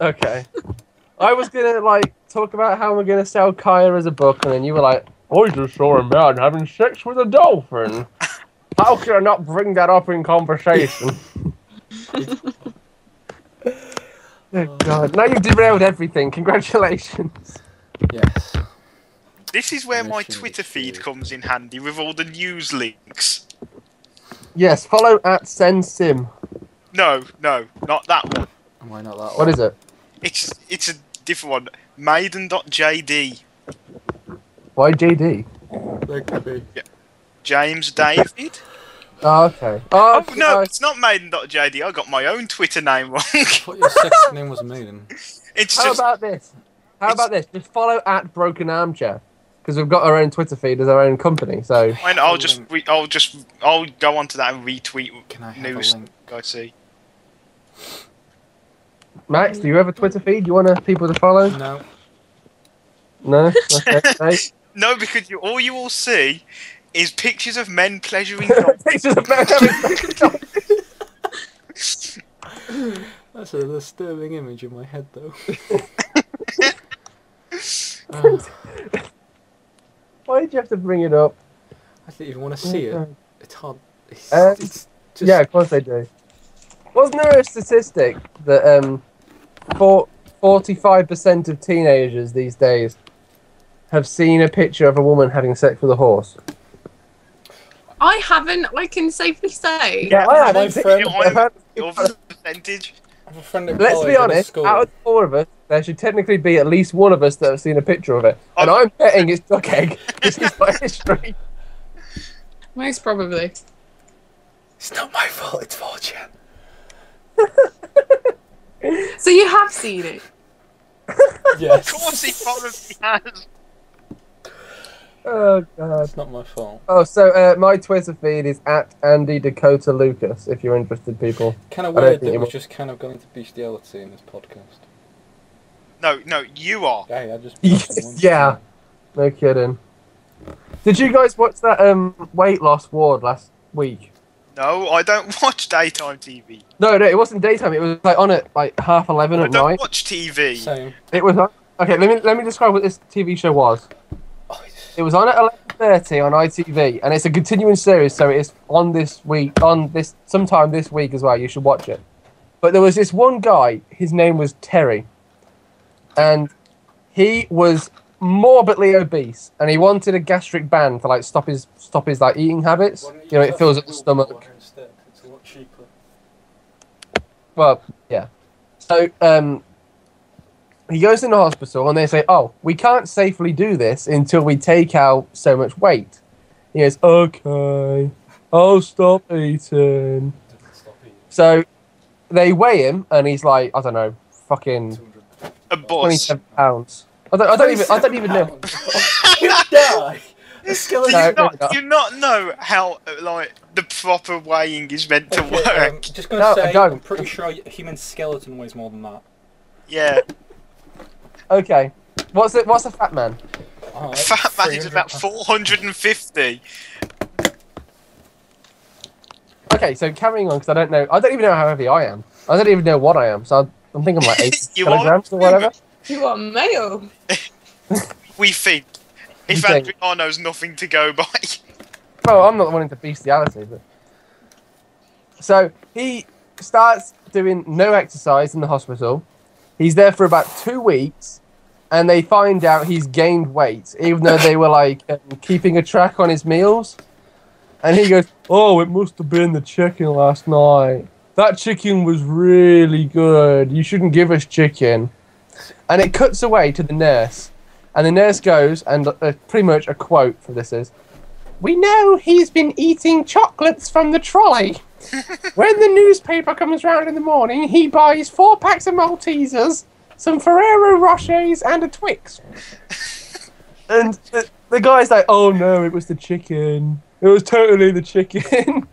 Okay. I was gonna like talk about how we're gonna sell Kaya as a book, and then you were like, "I just saw a man having sex with a dolphin. How can I not bring that up in conversation?" Oh, God. Now you've derailed everything. Congratulations. Yes. This is where my Mission Twitter feed achieved. comes in handy with all the news links. Yes, follow at SendSim. No, not that one. Why not that What one? is it? It's a different one. Maiden.jd. Why JD? There could be. James David. Oh, okay. Oh no, it's not Maiden.jd. I got my own Twitter name wrong. I thought your sex name was Maiden. It's How just about this? Just follow at Broken Armchair. Because we've got our own Twitter feed as our own company, so... fine. I'll go onto that and retweet Can I have news a link? I see. Max, do you have a Twitter feed you want people to follow? No. No? Okay. Hey. No, because all you will see is pictures of men pleasuring dogs. Pictures of men having sex. That's a disturbing image in my head, though. Why did you have to bring it up? I didn't even want to see it. It's hard. It's, Um, it's just... Yeah, of course they do. Wasn't there a statistic that 45% of teenagers these days have seen a picture of a woman having sex with a horse? I haven't, I can safely say. Yeah, I My have. friend- Your percentage. I have a friend at Let's college be in a honest, school. out of the four of us, there should technically be at least one of us that have seen a picture of it. And I'm betting it's Duck Egg, because he's got history. Most probably. It's not my fault, it's 4chan. So you have seen it? Yes. Of course he probably has. Oh, God. It's not my fault. Oh, so my Twitter feed is at Andy Dakota Lucas, if you're interested, people. Kind of I don't weird think that it we've will- just kind of gone into bestiality in this podcast. No, you are. Hey, I just... Yeah. No kidding. Did you guys watch that weight loss ward last week? No, I don't watch daytime TV. No, it wasn't daytime. It was like on at like 11:30 I at don't night. watch TV. Same. It was on. Okay, let me describe what this TV show was. Oh, it's... It was on at 11:30 on ITV, and it's a continuing series, so it's on this week, sometime this week as well. You should watch it. But there was this one guy. His name was Terry, and he was morbidly obese, and he wanted a gastric band to like stop his like eating habits. You know, it fills up the stomach. Instead. It's a lot cheaper. Well, yeah. So he goes in the hospital, and they say, "Oh, we can't safely do this until we take out so much weight." He goes, "Okay, I'll stop eating." So they weigh him, and he's like, I don't know, fucking A boss. 27 pounds. I don't even know. You die. The skeleton. Do you not know how like the proper weighing is meant to work? Just gonna No, I say, don't. I'm pretty sure a human skeleton weighs more than that. Yeah. Okay, what's a fat man? Alright, Fat man is 300 about 450. Okay, so carrying on, because I don't even know how heavy I am. I don't even know what I am, so I'm thinking like 80 You kilograms or whatever. You are male. We think. If You think. Adriano's nothing to go by. Well, I'm not the one into bestiality, but... So, he starts doing no exercise in the hospital. He's there for about 2 weeks, and they find out he's gained weight, even though they were, like, keeping a track on his meals. And he goes, "Oh, it must have been the chicken last night. That chicken was really good. You shouldn't give us chicken." And it cuts away to the nurse. And the nurse goes, and pretty much a quote for this is, "We know he's been eating chocolates from the trolley. When the newspaper comes round in the morning, he buys 4 packs of Maltesers, some Ferrero Rochers, and a Twix." And the guy's like, "Oh no, it was the chicken. It was totally the chicken."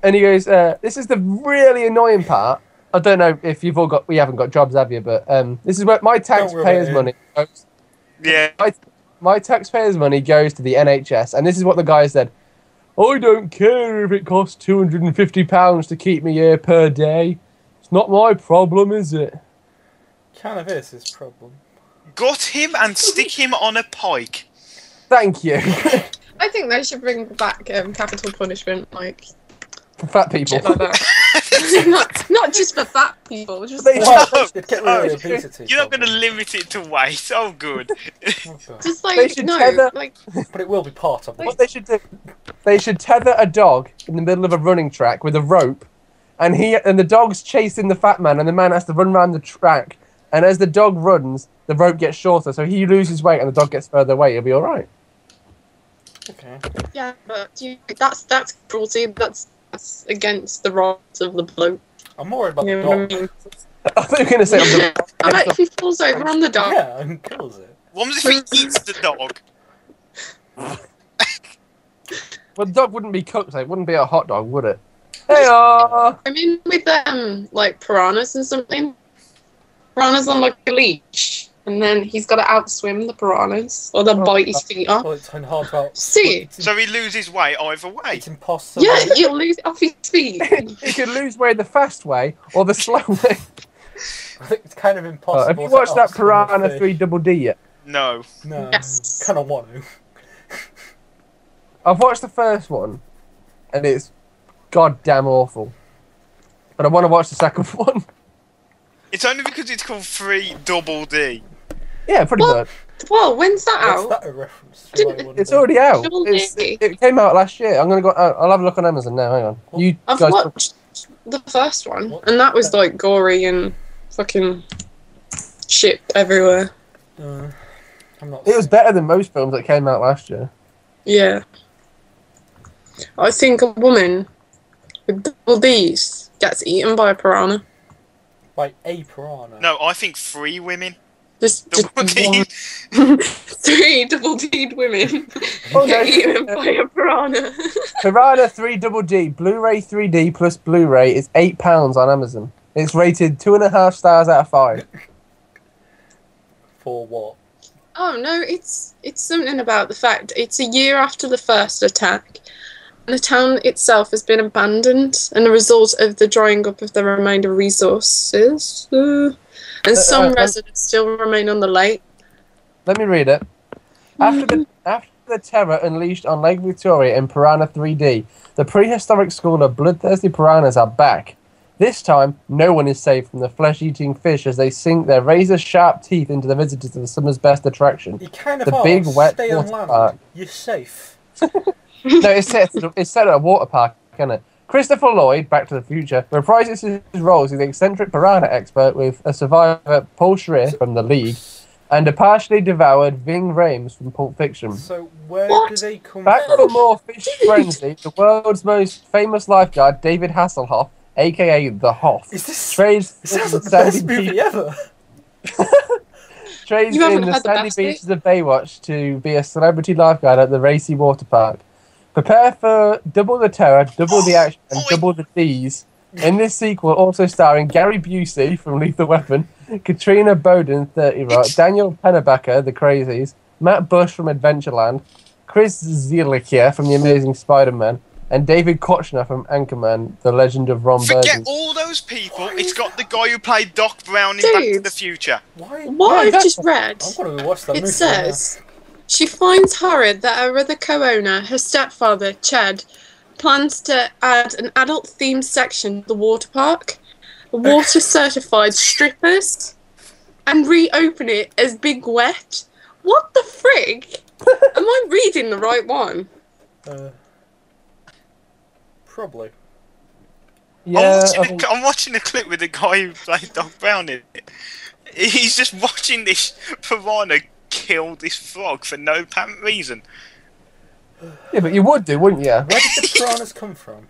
And he goes, "This is the really annoying part. I don't know if you haven't got jobs, have you? But this is where my taxpayers' money goes. Yeah. My taxpayers' money goes to the NHS, and this is what the guy said: "I don't care if it costs £250 to keep me here per day. It's not my problem, is it?" Kind of is his problem. Gut him and stick him on a pike. Thank you. I think they should bring back capital punishment, like For fat people. shit like that. not just for fat people, just They Well, should- it'd get rid of the obesity You're not going to problem. limit it to weight. Oh, good. Okay. just They like should no, tether- like But it will be part of What it. they should do, they should tether a dog in the middle of a running track with a rope, and the dog's chasing the fat man, and the man has to run around the track. And as the dog runs, the rope gets shorter, so he loses weight, and the dog gets further away. He'll be all right. Okay. yeah, but that's cruelty. That's against the rights of the bloke. I'm more worried about You the know what I dog. mean? I thought you were going to say I'm the- I bet if he falls over on the dog, Yeah, and kills it. What if he eats the dog? Well, the dog wouldn't be cooked, so it wouldn't be a hot dog, would it? Hey, I mean, with like piranhas and something, piranhas on like a leash, and then he's got to outswim the piranhas, or they'll bite his feet off. Well, it's hard to out. See? So he loses weight either way. It's impossible. Yeah, you'll lose it off his feet. he could lose weight the fast way or the slow way. I think it's kind of impossible. Have you to watched that outswim a Piranha fish. 3 Double D yet? No. No, Yes. kind of want to. I've watched the first one, and it's goddamn awful. But I want to watch the second one. It's only because it's called 3 Double D. Yeah, pretty What? much. Well, when's that What's out? that a reference to? I wonder? It's already out. Double D. It came out last year. I'm gonna go. I'll have a look on Amazon now. Hang on. You I've guys. watched the first one, What? and that was like gory and fucking shit everywhere. I'm not. It was better than most films that came out last year. Yeah. I think a woman with double D's gets eaten by a piranha. Like a piranha. No, I think 3 women. Just Double D. one. 3 double D'd women Oh, get no. eaten by a piranha. Piranha 3 Double D Blu-ray 3D plus Blu-ray is £8 on Amazon. It's rated 2.5 stars out of 5. For what? Oh no, it's something about the fact it's a year after the first attack, and the town itself has been abandoned, and a result of the drying up of the remainder resources. And some residents still remain on the lake. Let me read it. After the terror unleashed on Lake Victoria in Piranha 3D, the prehistoric school of bloodthirsty piranhas are back. This time, no one is safe from the flesh-eating fish as they sink their razor-sharp teeth into the visitors to the summer's best attraction. You kind of The are. big wet Stay on water land. park. You're safe. No, it's set at a water park, isn't it? Christopher Lloyd, Back to the Future, reprises his roles as the eccentric piranha expert with a survivor, Paul Schreer from The League, and a partially devoured Ving Rhames from Pulp Fiction. So where do they come Back from? for more fish frenzy, the world's most famous lifeguard, David Hasselhoff, aka the Hoff, Is this? trades This sounds in like the the best sandy movie ever. trades You in haven't the had the sandy best bit? beaches of Baywatch to be a celebrity lifeguard at the racy water park. Prepare for double the terror, double the action, and double the D's. In this sequel, also starring Gary Busey from Lethal Weapon, Katrina Bowden, 30 Rock, Daniel Pennebaker, The Crazies, Matt Bush from Adventureland, Chris Zielickia from The Amazing Spider-Man, and David Kochner from Anchorman, The Legend of Ron Forget Burgundy. all those people. It's got the guy who played Doc Brown in Back to Dude. the Future. Why? What Yeah, I've that's- just read, I'm gonna watch that it movie. says she finds horrid that her other co-owner, her stepfather, Chad, plans to add an adult-themed section to the water park, water-certified strippers, and reopen it as Big Wet. What the frig? Am I reading the right one? Probably. Yeah, I'm watching a clip with the guy who played Doc Brown in it. He's just watching this piranha kill this frog for no apparent reason. yeah, but you would do, wouldn't you? Where did the piranhas come from?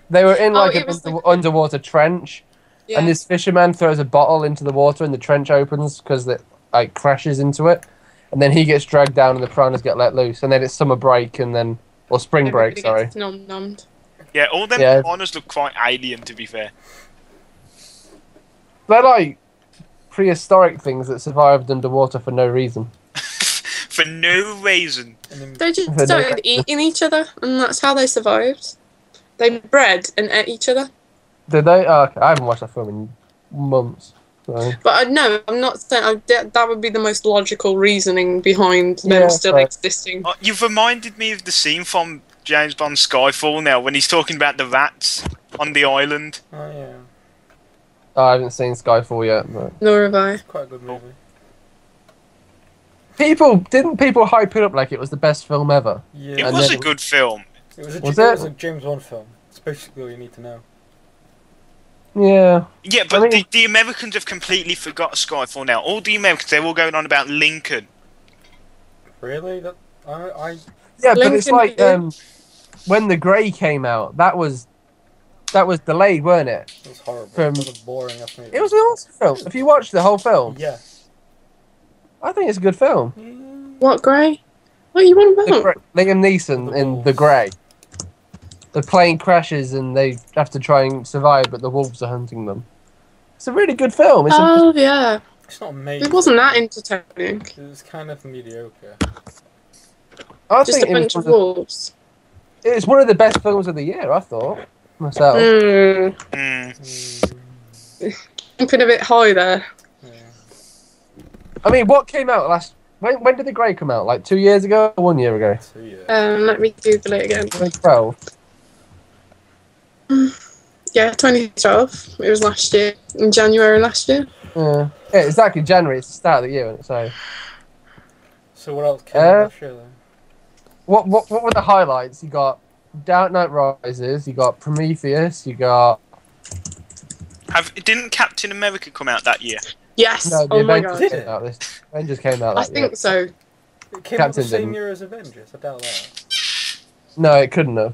They were in like it an was like- underwater trench, Yeah. and this fisherman throws a bottle into the water, and the trench opens because it like crashes into it, and then he gets dragged down, and the piranhas get let loose, and then it's summer break, and then or spring break, Everybody sorry. gets nom-nommed. Yeah, all them Yeah. piranhas look quite alien, to be fair. They're like prehistoric things that survived underwater for no reason. For no reason. And then They just They started don't- eating each other, and that's how they survived. They bred and ate each other. Did they? Oh, okay. I haven't watched that film in months. So. But no, I'm not saying that would be the most logical reasoning behind Yeah, them still right. existing. Oh, you've reminded me of the scene from James Bond's Skyfall now, when he's talking about the rats on the island. oh yeah, Oh, I haven't seen Skyfall yet, but Nor have I. quite a good movie. people hype it up like it was the best film ever. Yeah, It And was then a good film. it was a, Was it it? was a James Bond film. It's basically all you need to know. Yeah. Yeah, but I mean- the Americans have completely forgot Skyfall now. All the Americans, they're all going on about Lincoln. Really? That I Yeah, but it's Lincoln like Hill. when The Grey came out, that was delayed, weren't it? it was horrible. From- It was a boring ass movie. It was an awesome film. If you watch the whole film, Yeah. I think it's a good film. What, Grey? What are you on The about? Grey- Liam Neeson The in wolves. The Grey. The plane crashes and they have to try and survive, but the wolves are hunting them. It's a really good film. It's Oh, yeah. It's not amazing. It wasn't that entertaining. It was kind of mediocre. I Just a think bunch of wolves. it's one of the best films of the year, I thought, myself. Mm. Mm. Jumping a bit high there. Yeah. I mean, what came out last... When did The Grey come out? Like 2 years ago or 1 year ago? So yeah. Let me Google it again. 2012. Yeah, 2012. It was last year. In January last year. Yeah, exactly. January. It's the start of the year, isn't it? So, So what else came out last year then? what were the highlights? You got Dark Knight Rises. You got Prometheus. You got Didn't Captain America come out that year? Yes. the Oh my Avengers god. Did it? came out. This Avengers came out. I That year. think so. It came out the Captain same didn't. year as Avengers. I doubt that. No, it couldn't have.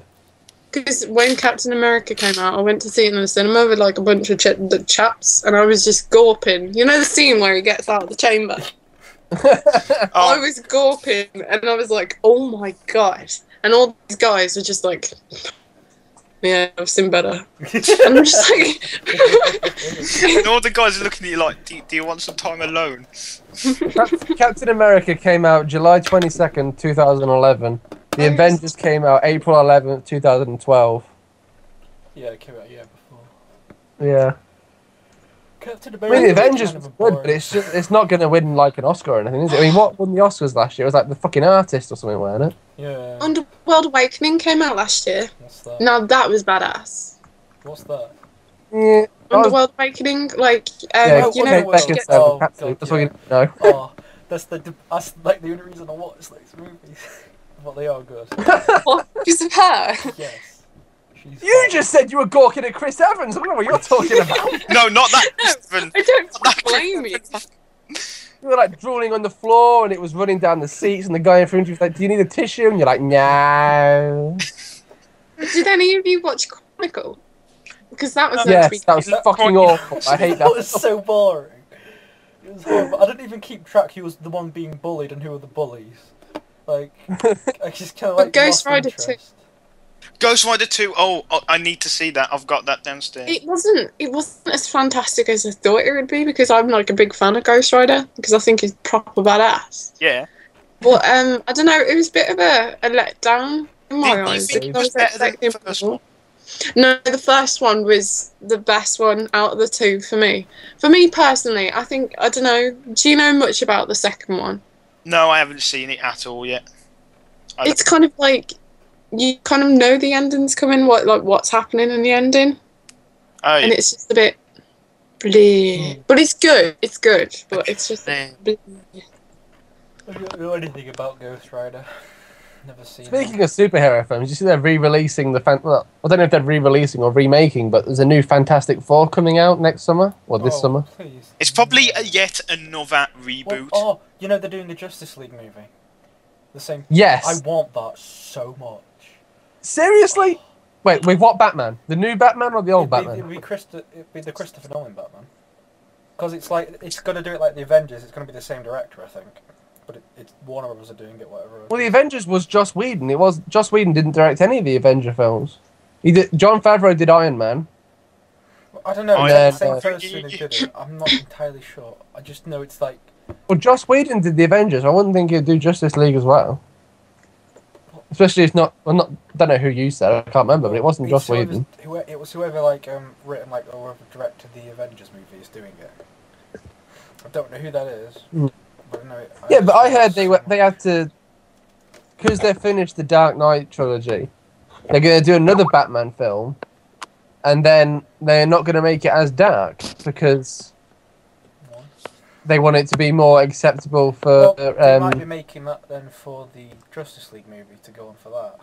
Because when Captain America came out, I went to see it in the cinema with like a bunch of the chaps, and I was just gawping. You know the scene where he gets out of the chamber? I Oh, was gawping, and I was like, oh my god. And all these guys were just like, yeah, I've seen better. And I'm just like, and all the guys are looking at you like, do you want some time alone? Captain America came out July 22nd, 2011. The Oh, yes. Avengers came out April 11th, 2012. Yeah, it came out a year before. Yeah. Captain I America. mean, The was Avengers kind was of a good, boring- but it's not going to win like an Oscar or anything, is it? I mean, what won the Oscars last year? It was like The Fucking Artist or something, wasn't it? Yeah. Underworld Awakening came out last year. What's that? Now that was badass. What's that? Yeah. Underworld Awakening, like Yeah, you know, back in get- seven. Oh, Absolutely. God, That's all you yeah. need to know. Oh, that's like the only reason I watch those movies. But they are good. what? Because of her. Yes. She's You hot. just said you were gawking at Chris Evans. I don't know what you're talking about. No, not that. No, Stephen. I don't Not blame you. You were like drooling on the floor, and it was running down the seats, and the guy in front of you was like, "Do you need a tissue?" And you're like, "No." Did any of you watch Chronicle? Because that was meant to Yes, be. that was fucking awful. I hate That was that. so boring. It was horrible. I didn't even keep track who was the one being bullied and who were the bullies. Like, I just kind of like Ghost lost Rider 2. interest. Ghost Rider 2. Oh, I need to see that. I've got that downstairs. It wasn't as fantastic as I thought it would be because I'm like a big fan of Ghost Rider because I think he's proper badass. Yeah. But I don't know, it was a bit of a letdown in my Do you eyes. think it I was better than the expecting first more. one? No, the first one was the best one out of the two for me. For me personally, I don't know. Do you know much about the second one? No, I haven't seen it at all yet. It's kind of like you kind of know the ending's coming, what's happening in the ending, Oh, and yeah. it's just a bit bleh. But it's good. It's good, but it's just Yeah. bleh. I don't know anything about Ghost Rider. Never seen Speaking it. of superhero films, you see they're re-releasing well, I don't know if they're re-releasing or remaking, but there's a new Fantastic Four coming out next summer or this summer. Please. It's probably yet another reboot. Oh, you know they're doing the Justice League movie. The same. Yes. I want that so much. Seriously? Wait, with what Batman? The new Batman or the old Batman? It'd be the Christopher Nolan Batman. Because it's like it's gonna do it like the Avengers. It's gonna be the same director, I think. But it's Warner Brothers are doing it, whatever. Well, the Avengers was Joss Whedon. Joss Whedon didn't direct any of the Avenger films. John Favreau did Iron Man. I don't know. Oh, It's yeah. the same person who did it. I'm not entirely sure. I just know it's like. Well, Joss Whedon did the Avengers. I wouldn't think he'd do Justice League as well. Especially it's not. Well, not. Don't know who you said. I can't remember, but it wasn't Joss Whedon. It was whoever like written like or whoever directed the Avengers movie is doing it. I don't know who that is. Mm. But no, Yeah, but I heard they had to, because they finished the Dark Knight trilogy. They're going to do another Batman film, and then they're not going to make it as dark because they want it to be more acceptable for. Well, they might be making that then for the Justice League movie to go on for that.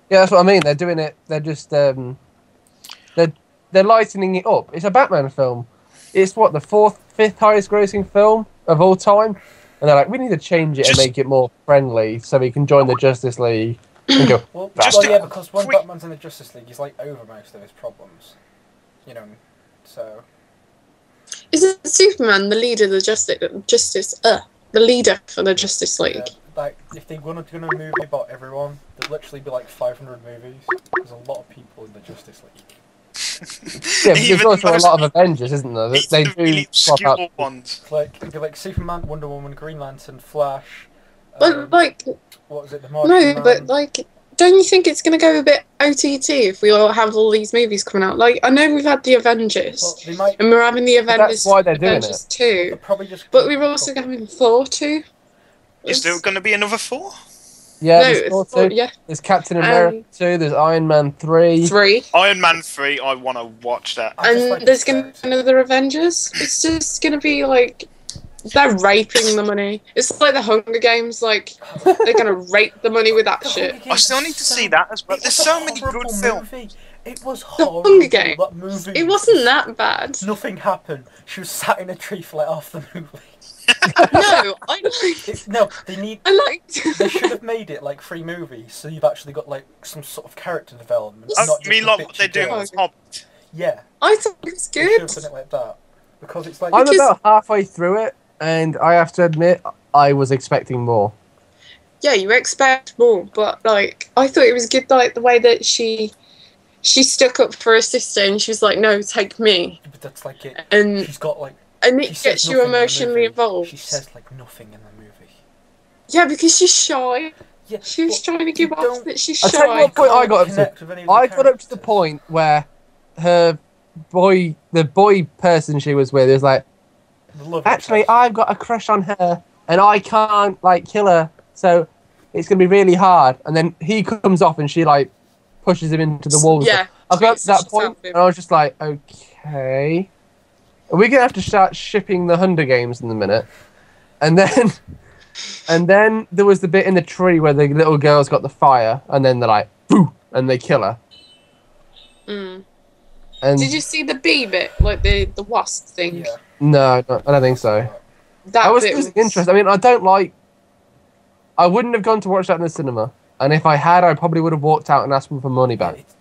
Yeah, that's what I mean. They're doing it. They're just they're lightening it up. It's a Batman film. It's what, the fifth highest grossing film of all time, and they're like, we need to change it and make it more friendly so we can join the Justice League. And go, Well, Just yeah, a because when quick- Batman's in the Justice League, he's like over most of his problems. You know, so. Isn't Superman the leader of the the leader for the Justice League? Yeah, like, if they wanted to do a movie about everyone, there'd literally be like 500 movies. There's a lot of people in the Justice League. yeah, but there's Even also a those- lot of Avengers, isn't there? It's They the do really swap obscure out. ones. It's like, it'd be like Superman, Wonder Woman, Green Lantern, Flash. But like, What was it? The Martian no, Man. but like, don't you think it's going to go a bit OTT if we all have all these movies coming out? Like, I know we've had the Avengers, Well, they might. and we're having the But Avengers, that's why they're doing Avengers it. 2, They're probably just. but we're also having Thor 2. Is there going to be another 4? Yeah, No, there's it's Thor Thor, 2, yeah, there's Captain America 2, there's Iron Man 3. 3. Iron Man 3, I want to watch that. I just And like there's the going to be character. another Avengers. It's just going to be like, they're raping the money. It's like the Hunger Games, like, they're going to rape the money with that The shit. Hunger I still Games need to is see so- that as well. it There's was a so many good horrible films. movie. It was The horrible. Hunger Games. That movie. It wasn't that bad. Nothing happened. She was sat in a tree for like half the movie. No, No, they need. I liked They should have made it like 3 movies, so you've actually got like some sort of character development. I not just mean, a like bitchy what they're doing girl. with Hobbit. Yeah, I thought it was they should have good. done it like that because it's like. I'm Because- about halfway through it, and I have to admit, I was expecting more. Yeah, you expect more, but like I thought it was good, like the way that she stuck up for her sister, and she was like, "No, take me," But that's like it. and She's got like. and She it says gets you nothing in the emotionally movie. involved. She says like nothing in the movie. Yeah, because she's shy. Yeah, She was but trying to you give off don't- that she's I'll tell you shy. what point I can't got up to. connect with any of the I got up to the characters. point where the boy person she was with is like, The love actually, interest. I've got a crush on her, and I can't like kill her, so it's gonna be really hard. And then he comes off, and she like pushes him into the wall. Yeah, I got to that She's point, happy. and I was just like, okay, we're gonna have to start shipping the Hunger Games in a minute, and then there was the bit in the tree where the little girl's got the fire, and then they're like, boo, and they kill her. Mm. And Did you see the bee bit, like the wasp thing? Yeah. no, I don't think so. That I was bit losing interest. I mean, I wouldn't have gone to watch that in the cinema, and if I had, I probably would have walked out and asked them for money back. It's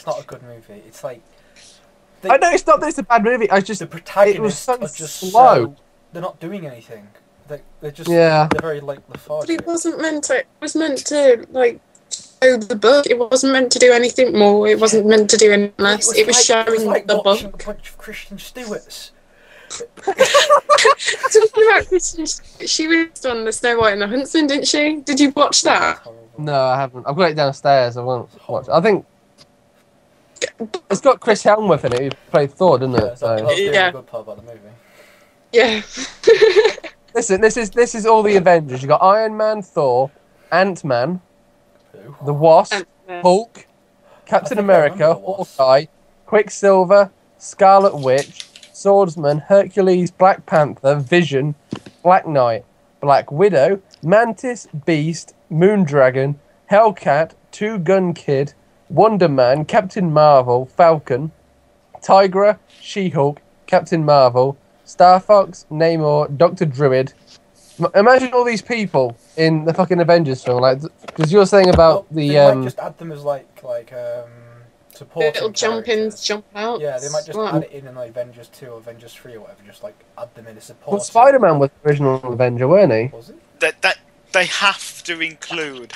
not a good movie. It's like I know it's not that it's a bad movie. I just the protagonists it was so are just slow. they're not doing anything. They're just Yeah. They're very like But lethargic. it wasn't meant to. It was meant to like show the book. It wasn't meant to do anything more. It wasn't meant to do anything less. It was showing like the watching book. a bunch of Christian Stewarts. Talking about Kristen, she was on the Snow White and the Huntsman, didn't she? Did you watch that? No, I haven't. I've got it downstairs. I won't watch it. I think it's got Chris Helmsworth in it, who played Thor, didn't Yeah, it? that's So. the Yeah. really good part about the movie. Yeah. Listen, this is all the Avengers. You got Iron Man, Thor, Ant-Man, Who? the Wasp, And, Hulk, I Captain think I America, remember the Wasp. Hawkeye, Quicksilver, Scarlet Witch, Swordsman, Hercules, Black Panther, Vision, Black Knight, Black Widow, Mantis, Beast, Moondragon, Hellcat, Two Gun Kid, Wonder Man, Captain Marvel, Falcon, Tigra, She-Hulk, Captain Marvel, Star Fox, Namor, Doctor Druid. Imagine all these people in the fucking Avengers film, like, because you're saying about Well, the they might just add them as like supporting little jump ins, characters. jump outs. Yeah, they might just Like, add it in like Avengers 2 or Avengers 3 or whatever, just like add them in as support. well, Spider-Man was the original Avenger, weren't he? Was it? That they have to include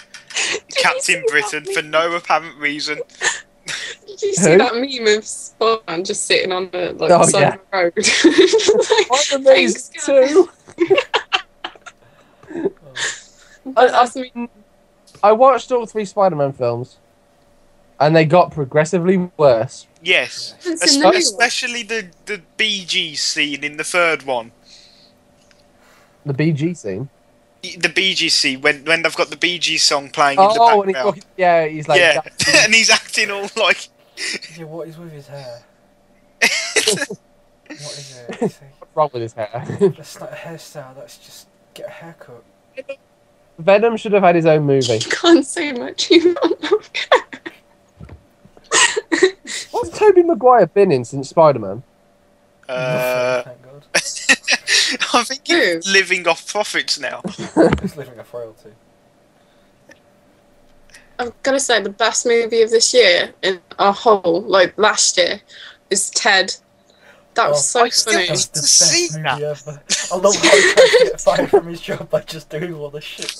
Captain Britain for no apparent reason. Did you see Who? that meme of Spider-Man just sitting on the like, Oh, side yeah. of the road? Like, Spider-Man thanks, guys. too. But that's me. I watched all 3 Spider-Man films, and they got progressively worse. Yes, Haven't seen the new one. especially the BG scene in the third one. The BG scene. The BG scene when they've got the BG song playing in the Oh, and he's background. walking, yeah, he's like, Yeah, and he's acting all like. Yeah, what is with his hair? What is it? It's like, what's wrong with his hair? that's not a hairstyle. That's just get a haircut. Venom should have had his own movie. You can't say much. You don't know. What's Tobey Maguire been in since Spider-Man? Nothing, thank God. I think he's living off profits now. He's living off royalty. I've got to say, the best movie of this year in a whole, like last year, is Ted. That was Oh, so funny. That's the To see best that. movie ever. I love how he tried to get fired from his job by just doing all the shit.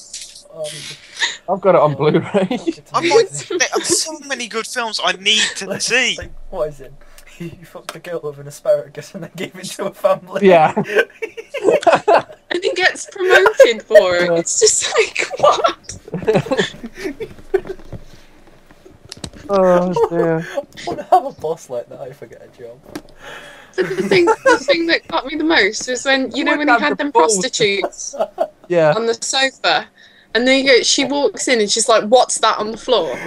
I've got it on Blu-ray. It's I'm amazing. like, there are so many good films I need to see. Like, what is it? He fucked a girl with an asparagus and then gave it to a family. Yeah. And he gets promoted for it. It's just like, what? Oh dear. I want to have a boss like that if I get a job. But the thing that got me the most was when, you know, when he had them prostitutes Yeah. on the sofa, and then she walks in and she's like, "What's that on the floor?"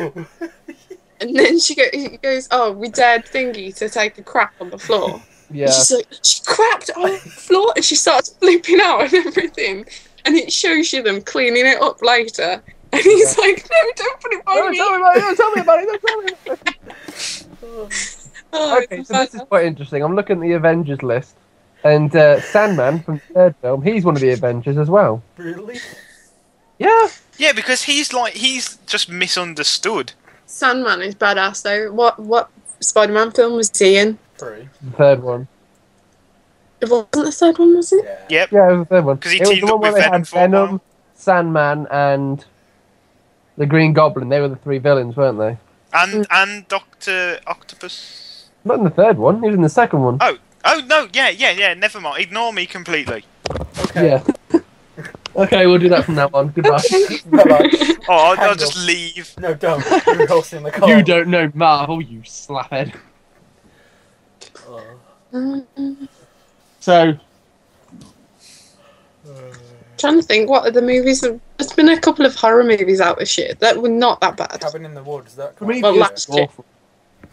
And then he goes, "Oh, we dared Thingy to take a crap on the floor." Yeah. And she's like, "She crapped on the floor," and she starts flipping out and everything. And it shows you them cleaning it up later. And he's like, "No, don't put it on Don't me." tell me about it. Don't tell me about it. Don't tell me about it. Oh, Okay, it's so this is bad. quite interesting. I'm looking at the Avengers list, and Sandman from the third film, he's one of the Avengers as well. Really? Yeah. Yeah, because he's just misunderstood. Sandman is badass though. What Spider-Man film was he in? 3. The third one. It wasn't the third one, was it? Yeah. Yep. Yeah, it was the third one. 'Cause he It was teamed the up one where with they Venom had for a while. Venom, Sandman, and the Green Goblin. They were the 3 villains, weren't they? And Doctor Octopus. Not in the third one. He was in the second one. Oh no, yeah. Never mind. Ignore me completely. Okay. Yeah. Okay, we'll do that from now on. Goodbye. Bye-bye. Oh, I'll Hang just on. leave. No, don't. You're hosting the call. You don't know Marvel, you slaphead. Oh. So, Trying to think, what are the movies? There's been a couple of horror movies out this year that were not that bad. Cabin in the Woods. That for me, Well, it's last year. awful.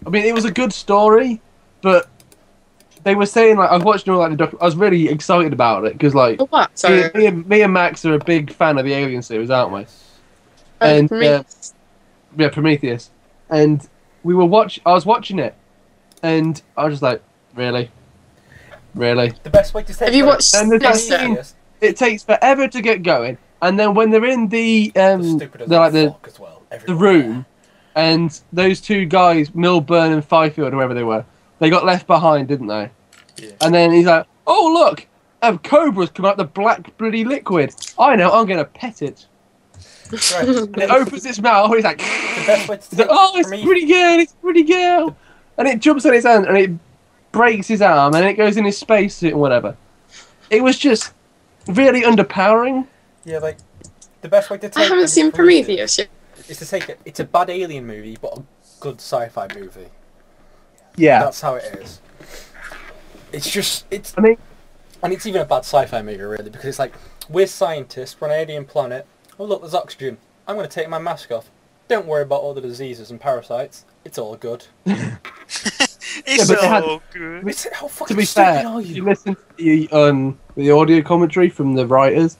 I mean, it was a good story, but they were saying like I was watching all like the I was really excited about it because like What? Sorry. me and Max are a big fan of the Alien series, aren't we? Oh, And Prometheus. yeah, Prometheus, and I was watching it, and I was just like, really. The best way to say Have you watched And there's that Nesta? scene, it takes forever to get going, and then when they're in the room, and those two guys, Milburn and Fifield, whoever they were, they got left behind, didn't they? Yeah. And then he's like, "Oh look, cobras come out the black bloody liquid. I know, I'm gonna pet it." Right. And it opens its mouth. He's like, The best way to he's like, "Oh, it's a pretty girl, it's a pretty girl," and it jumps on his hand and it breaks his arm and it goes in his spacesuit and whatever. It was just really underpowering. Yeah, like the best way to take. I haven't seen Prometheus yet. Is to take it. It's a bad alien movie, but a good sci-fi movie. Yeah. That's how it is. It's just I mean, and it's even a bad sci-fi movie really because it's like we're scientists, we're on an alien planet. Oh look, there's oxygen. I'm going to take my mask off. Don't worry about all the diseases and parasites. It's all good. It's all good. How to fucking be stupid fair, are if you you? listen to the audio commentary from the writers,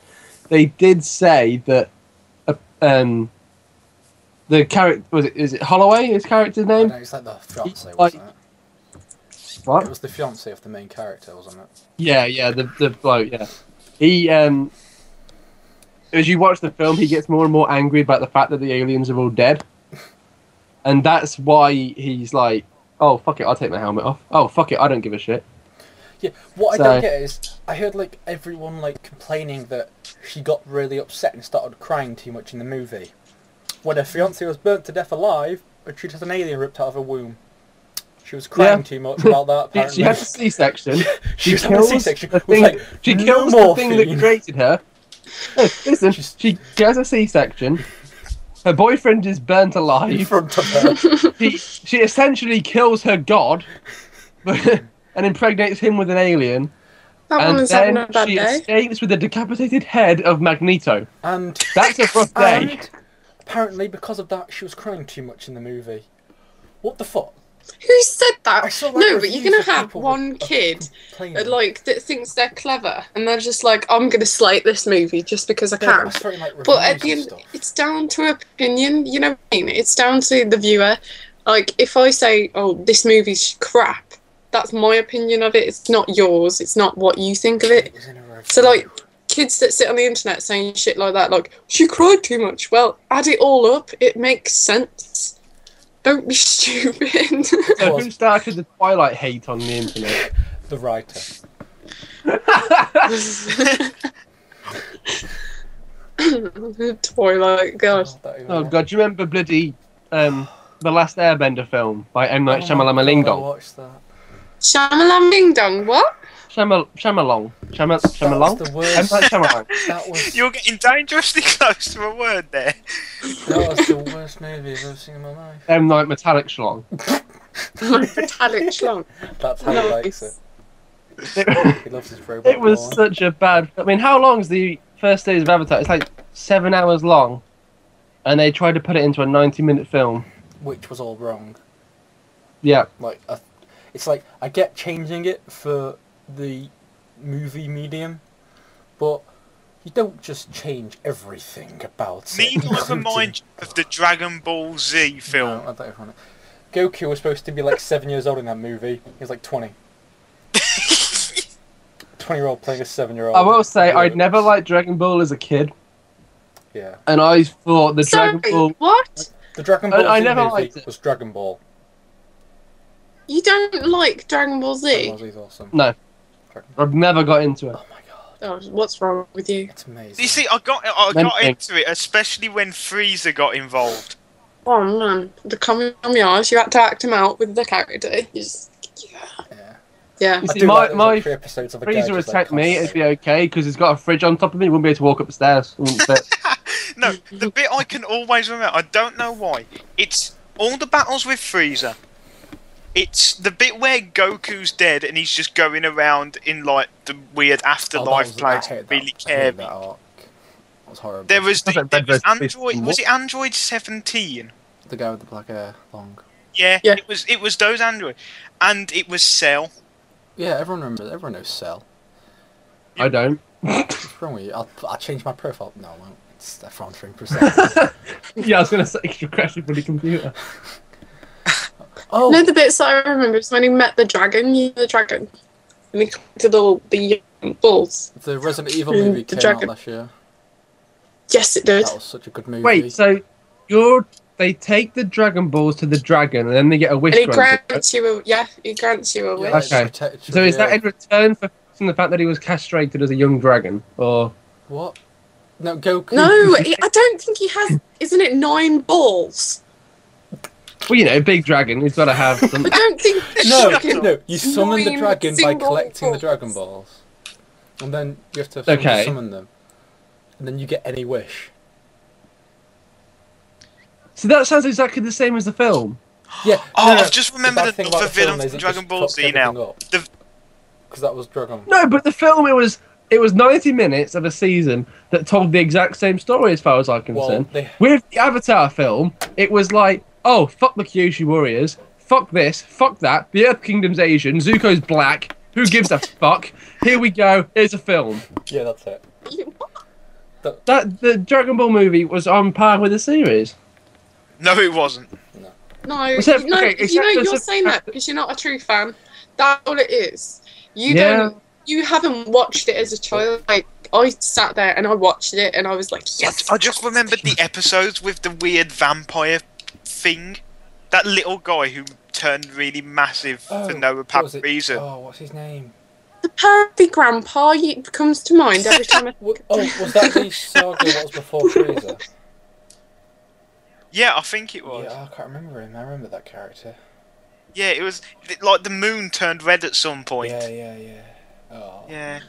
they did say that the character is it Holloway? His character's No, name? it's like the fiance, Like- wasn't it? What? It was the fiance of the main character, wasn't it? Yeah, the bloke. Yeah, he as you watch the film, he gets more and more angry about the fact that the aliens are all dead, and that's why he's like, "Oh fuck it, I'll take my helmet off. Oh fuck it, I don't give a shit." Yeah, what So- I don't get is, I heard like everyone like complaining that she got really upset and started crying too much in the movie. When her fiance was burnt to death alive, and she had an alien ripped out of her womb. She was crying Yeah. too much about that, apparently. She had a C-section. She was having a kills C-section the with, thing- like, she no kills the thing that morphine. created her. Hey, listen, she has a C-section. Her boyfriend is burnt in alive. front of her. She essentially kills her god, and impregnates him with an alien. That And woman's having then a bad she day. escapes with the decapitated head of Magneto. And, That's a rough day. and apparently because of that, she was crying too much in the movie. What the fuck? Who said that? I saw, like, No, but you're reviews gonna of have people one of kid complaining. like that thinks they're clever, and they're just like, "I'm gonna slate this movie just because I Yeah, can." I saw it in, like, But at reviews the and end, stuff. it's down to opinion. You know what I mean? It's down to the viewer. Like, if I say, "Oh, this movie's crap," that's my opinion of it. It's not yours. It's not what you think of it. It was in a review. So, like, kids that sit on the internet saying shit like that, like, "She cried too much." Well, add it all up. It makes sense. Don't be stupid. So who started the Twilight hate on the internet? The writer. Twilight, God. Oh god, do you remember bloody the Last Airbender film by M Night Shyamalan I Dong? watched that. Shamalam Ding Dong, what? Shyamalan. Shyamalan. the M worst. Night Shyamalan. That was You're getting dangerously close to a word there. that was the worst movie I've ever seen in my life. M Night Metallic Schlong. Metallic schlong. That's how he likes it. It, He loves his robot. it was porn. such a bad. I mean, how long is the first days of Avatar? It's like 7 hours long, and they tried to put it into a 90-minute film. Which was all wrong. Yeah. Like, it's like I get changing it for the movie medium, but you don't just change everything about Need it. I including- remind you of the Dragon Ball Z film? No, I don't want it. Goku was supposed to be like 7 years old in that movie. He was like 20. 20-year-old playing a 7-year-old. I will say, Yeah. I'd never liked Dragon Ball as a kid, Yeah. and I thought the Sorry, Dragon Ball. what? The Dragon Ball I Z never movie liked it. was Dragon Ball. You don't like Dragon Ball Dragon Z? Ball Z is awesome. No. Dragon- I've never got into it. Oh my god. Oh, what's wrong with you? It's amazing. You see, I got Mental. into it, especially when Frieza got involved. Oh man, the Kamehamehas, you had to act him out with the character. You just, yeah. Yeah. Yeah. You I see, do my- like those, my like, 3 episodes of a guy Freezer just, like, attacked me, it'd be constantly- okay, because he's got a fridge on top of me, he wouldn't be able to walk up the stairs. It wouldn't fit. No, the bit I can always remember, I don't know why, it's all the battles with Frieza. It's the bit where Goku's dead and he's just going around in like the weird afterlife place. I hate Really that. I care. hate that arc. That was horrible. There was That's like there Red was versus Beast Android. and Was it Android 17? The guy with the black hair, long. Yeah, Yeah. it was those Android, and it was Cell. Yeah, everyone remembers. Everyone knows Cell. I don't. What's wrong with you? I'll change my profile. No, I won't. It's everyone 3%. Yeah, I was gonna say you crashed your bloody computer. Oh, No, the bits that I remember is when he met the dragon. You know the dragon, and he collected all the balls. the Resident Evil movie The came dragon. out last year. Yes, it did. That was such a good movie. Wait, so they take the Dragon Balls to the dragon, and then they get a wish And he granted. grants you a he grants you a wish. it's Okay. protected, So is yeah. that in return for the fact that he was castrated as a young dragon, or? What? No, Goku. No, I don't think he has. Isn't it 9 balls? Well, you know, big dragon. He's got to have some. I don't think. No, Dragon- no. You summon the 9 dragon by single collecting the balls. Dragon Balls, and then you have to have someone Okay. to summon them, and then you get any wish. So that sounds exactly the same as the film. Yeah. Oh, I've just remembered the bad thing about another the film villain is from it Dragon just Ball fucked Z now. everything up. The- Because that was Dragon. No, but the film it was 90 minutes of a season that told the exact same story as far as I'm concerned. they- With the Avatar film, it was like, oh, fuck the Kyushu Warriors, fuck this, fuck that, the Earth Kingdom's Asian, Zuko's black, who gives a fuck? Here we go, here's a film. Yeah, that's it. The Dragon Ball movie was on par with the series. No, it wasn't. No, Except- no. okay, You know except you're there's a- saying that because you're not a true fan. That's all it is. You Yeah. don't. You haven't watched it as a child. Like I sat there and I watched it and I was like, yes. I just remembered the episodes with the weird vampire thing. That little guy who turned really massive for no what apparent was it? reason. Oh, what's his name? The pervy grandpa comes to mind every time. Was that the saga that was before Frieza? Yeah, I think it was. Yeah, I can't remember him. I remember that character. Yeah, it was like the moon turned red at some point. Yeah. Oh. Yeah.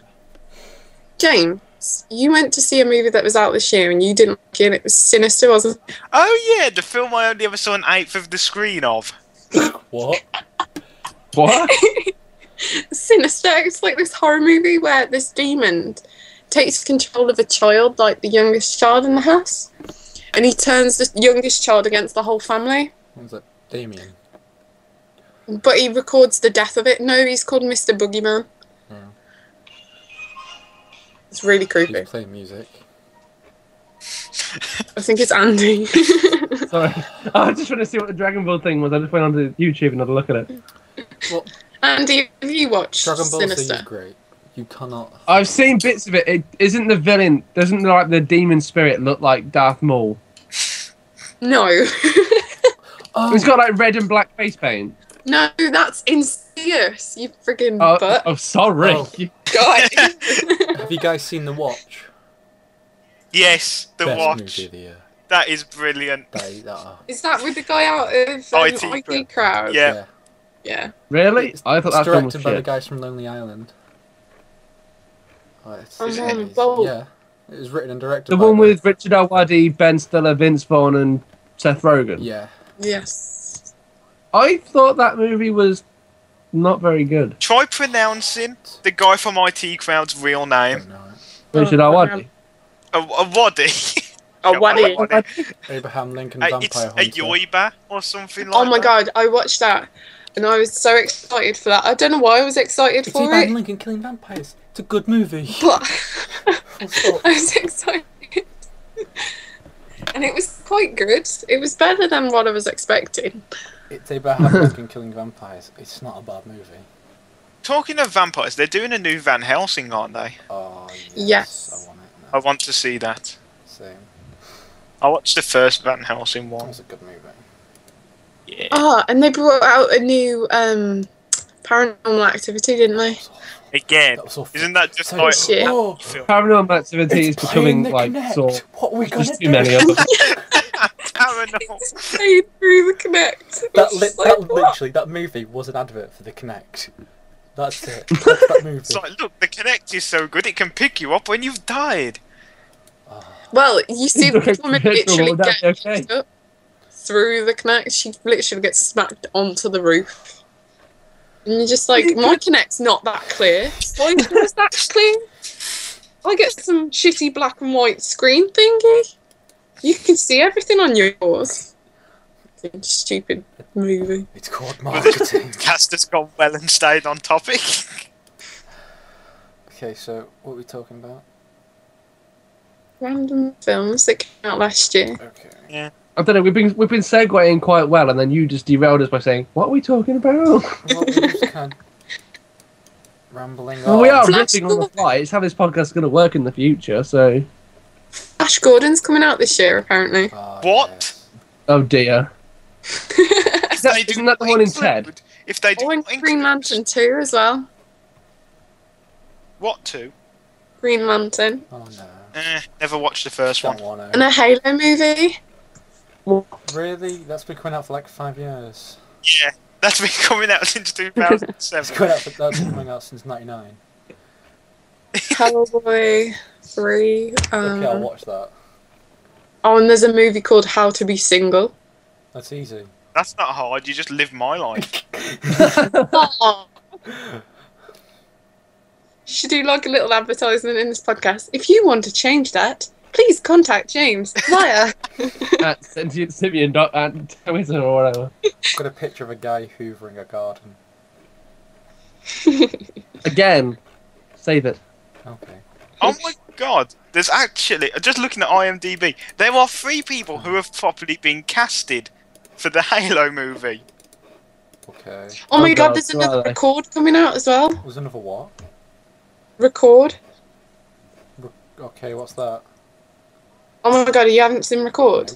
James, you went to see a movie that was out this year and you didn't like it. And it was sinister, wasn't it? Oh yeah, the film I only ever saw an eighth of the screen of. What? What? Sinister. It's like this horror movie where this demon takes control of a child, like the youngest child in the house, and he turns the youngest child against the whole family. What was that? Damien. But he records the death of it. No, he's called Mr. Boogeyman. Oh. It's really creepy. He's playing music. I think it's Andy. Sorry. I just want to see what the Dragon Ball thing was. I just went onto YouTube and had a look at it. Well, Andy, have you watched Dragon Ball Z Sinister? is great. You cannot. I've seen bits of it. It isn't the villain. Doesn't like the demon spirit look like Darth Maul? No. Oh, He's got like red and black face paint. No, that's Insidious, you friggin' Oh, butt. oh sorry. Oh. Guy. have you guys seen The Watch? Yes, the Best watch. movie of the year. That is brilliant. Is that with the guy out of IT Crowd? Yeah. Yeah. Really? It's, I thought it's that film was directed by the shit. guys from Lonely Island. Oh, Well, yeah, it was written and directed The by one them. with Richard Elwadi, Ben Stiller, Vince Vaughn, and Seth Rogen. Yeah. Yes. I thought that movie was not very good. Try pronouncing the guy from IT Crowd's real I name. don't know it. Richard Elwadi. A waddy. Oh, what is Abraham Lincoln It's Vampire a Hunter. yoiba or something like Oh my that. god, I watched that and I was so excited for that. I don't know why I was excited It's for Abraham it, Lincoln killing vampires. It's a good movie. but Full stop. I was excited. And it was quite good. It was better than what I was expecting. It's Abraham Lincoln killing vampires. It's not a bad movie. Talking of vampires, they're doing a new Van Helsing, aren't they? Yes. Oh, yes. I want it I now. want to see that. Same. I watched the first Van Helsing That one. was a good movie. Yeah. Ah, and they brought out a new Paranormal Activity, didn't they? Again, That was awful. isn't that just So- like Shit. Oh, film? Paranormal Activity is it's becoming playing the like Kinect. so. What are we gonna There's do? too many of them. Paranormal. Stayed through the Connect. That, It's like, what? literally, that movie was an advert for the Kinect. That's it. That's that movie. It's like, look, the Kinect is so good it can pick you up when you've died. Well, you see the Direct woman control, literally would that get be okay? up through the Connect. She literally gets smacked onto the roof. And you're just like, my Connect's not that clear. Why is that clear? I get some shitty black and white screen thingy. You can see everything on yours. marketing, stupid movie. It's called marketing. Cast has gone well and stayed on topic. Okay, so what are we talking about? Random films that came out last year. Okay. Yeah. I don't know. We've been segueing quite well, and then you just derailed us by saying, "What are we talking about?" Well, we just kind of rambling on. Well, we are Flash riffing on the fly. It's how this podcast is going to work in the future. So, Flash Gordon's coming out this year, apparently. Ah, What? yes. oh dear, If they do isn't that the not one in include- Ted? If they do Oh, and not Green include- Lantern 2 as well. What two? Green Lantern. Oh no. Never watched the first Don't one. want And to. a Halo movie. Really? That's been coming out for like 5 years. Yeah, that's been coming out since It's 2007. that's been coming out since '99. Hellboy 3. Okay, I'll watch that. Oh, and there's a movie called How to Be Single. That's easy. That's not hard. You just live my life. Oh. You should do like a little advertisement in this podcast. If you want to change that, please contact James via. At Simeon at Twitter or whatever. Got a picture of a guy hoovering a garden. Again, save it. Okay. Oh my god! There's actually just looking at IMDb. There are 3 people who have properly been casted for the Halo movie. Okay. Oh my Oh god, God, there's who are another they? record coming out as well. Was another what? Record. Okay, what's that? Oh my god, you haven't seen Record?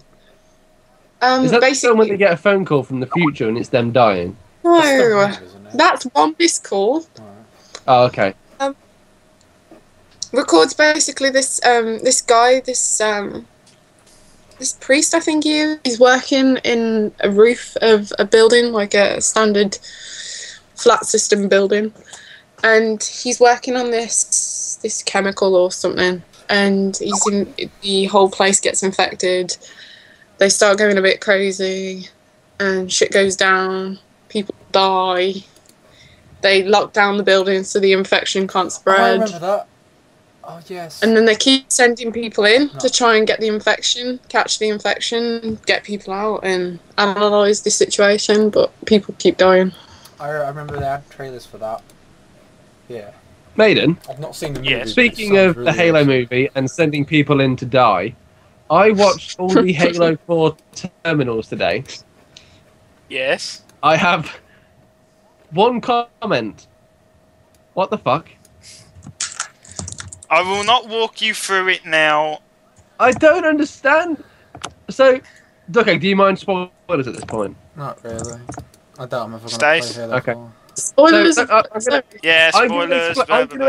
Is that the film when they Basically, get a phone call from the future and it's them dying? That's the no. movie, isn't it? That's one missed call. Alright. Oh, okay. Record's basically this this guy, this priest, I think he's working in a roof of a building, like a standard flat system building, and he's working on this chemical or something, and the whole place gets infected. They start going a bit crazy, and shit goes down. People die. They lock down the building so the infection can't Oh, I spread. remember that. Oh yes. And then they keep sending people in to try and get the infection, catch the infection, get people out and analyse the situation, but people keep dying. I remember they had trailers for that. Yeah. Maiden, I've not seen the movie. Yeah, but it speaking sounds of really the Halo awesome. movie and sending people in to die, I watched all the Halo 4 terminals today. Yes. I have one comment. What the fuck? I will not walk you through it now. I don't understand. So, okay, do you mind spoilers at this point? Not really. I doubt I'm ever going to Stace? play Halo Okay. 4. Spoilers. So, Yeah, I'm spoilers. going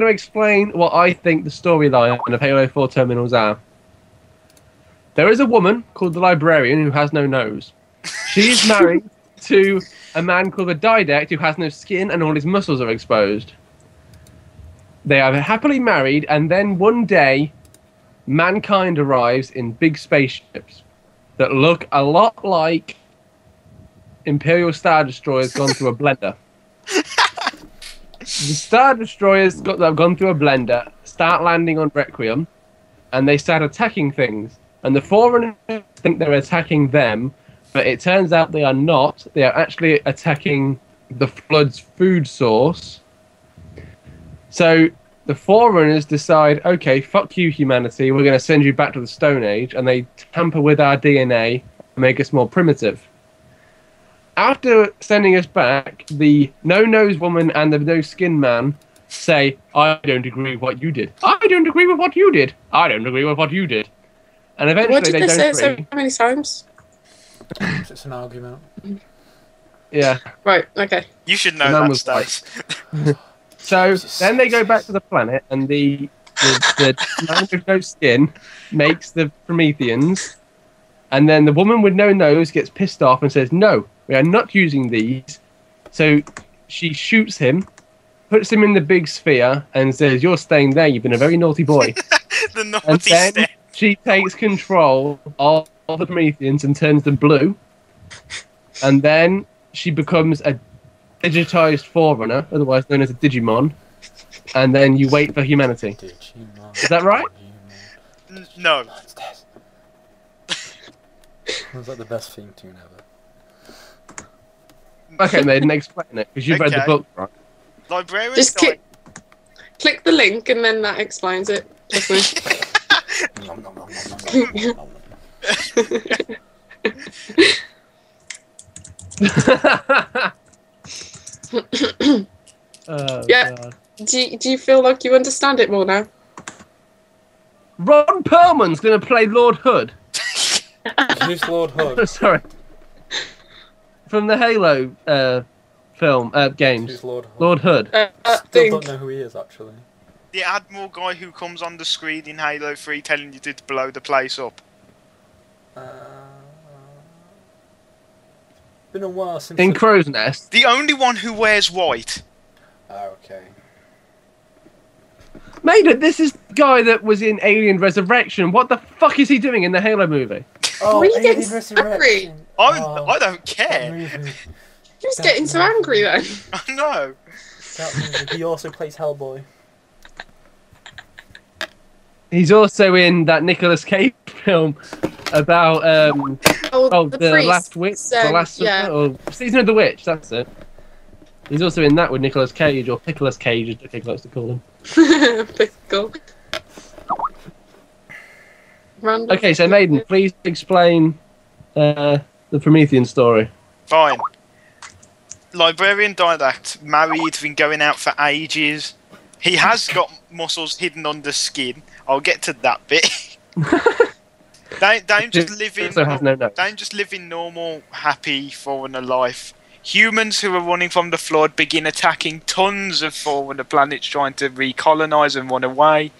to explain what I think the storyline of Halo 4 terminals are. There is a woman called the Librarian who has no nose. She's married to a man called the Didact who has no skin and all his muscles are exposed. They are happily married, and then one day, mankind arrives in big spaceships that look a lot like Imperial Star Destroyers gone through a blender. The Star Destroyers that have gone through a blender start landing on Requiem, and they start attacking things. And the Forerunners think they're attacking them, but it turns out they are not. They are actually attacking the Flood's food source. So the Forerunners decide, okay, fuck you, humanity. We're going to send you back to the Stone Age, and they tamper with our DNA and make us more primitive. After sending us back, the no-nose woman and the no-skin man say, I don't agree with what you did. I don't agree with what you did. I don't agree with what you did. And eventually What did they say it don't agree. so many times? It's an argument. Yeah. Right, okay. You should know The man that, was Stace. So Jesus. then they go back to the planet, and the man with no skin makes the Prometheans, and then the woman with no nose gets pissed off and says, "No, we are not using these." So she shoots him, puts him in the big sphere, and says, "You're staying there. You've been a very naughty boy." The And naughty then step. she takes control of the Prometheans and turns them blue, and then she becomes a digitized Forerunner, otherwise known as a Digimon, and then you wait for humanity. Digimon. Is that right? Digimon. No. Stace. Sounds like the best theme tune ever. Okay, Maiden, explain it, because you've read the Okay. book, right? Librarian Just click the link and then that explains it. Trust me. Nom, nom, nom, nom, nom, nom, nom, nom. Oh, Yeah. God. Do you feel like you understand it more now? Ron Perlman's going to play Lord Hood. Who's Lord Hood? Sorry. From the Halo games. Who's Lord Hood? Lord Hood. Still Think. don't know who he is, actually. The Admiral guy who comes on the screen in Halo 3 telling you to blow the place up. Been a while since. In Crow's Nest. The only one who wears white. Okay. Maiden, this is the guy that was in Alien Resurrection. What the fuck is he doing in the Halo movie? Oh, Why are you Alien getting Resurrection. I don't That care. movie. Who's getting so angry then? I know. That movie. He also plays Hellboy. He's also in that Nicolas Cage film about the priest, Last Witch, the Last yeah. or Season of the Witch. That's it. He's also in that with Nicolas Cage, or Nicolas Cage, as Dick likes to call him. Pickle. Random. Okay, so Maiden, please explain the Promethean story. Fine. Librarian Didact, married, been going out for ages. He has got muscles hidden under skin. I'll get to that bit. don't just live in. Also has no nose. Don't just live in normal, happy foreigner life. Humans who are running from the flood begin attacking tons of foreigner planets trying to recolonize and run away.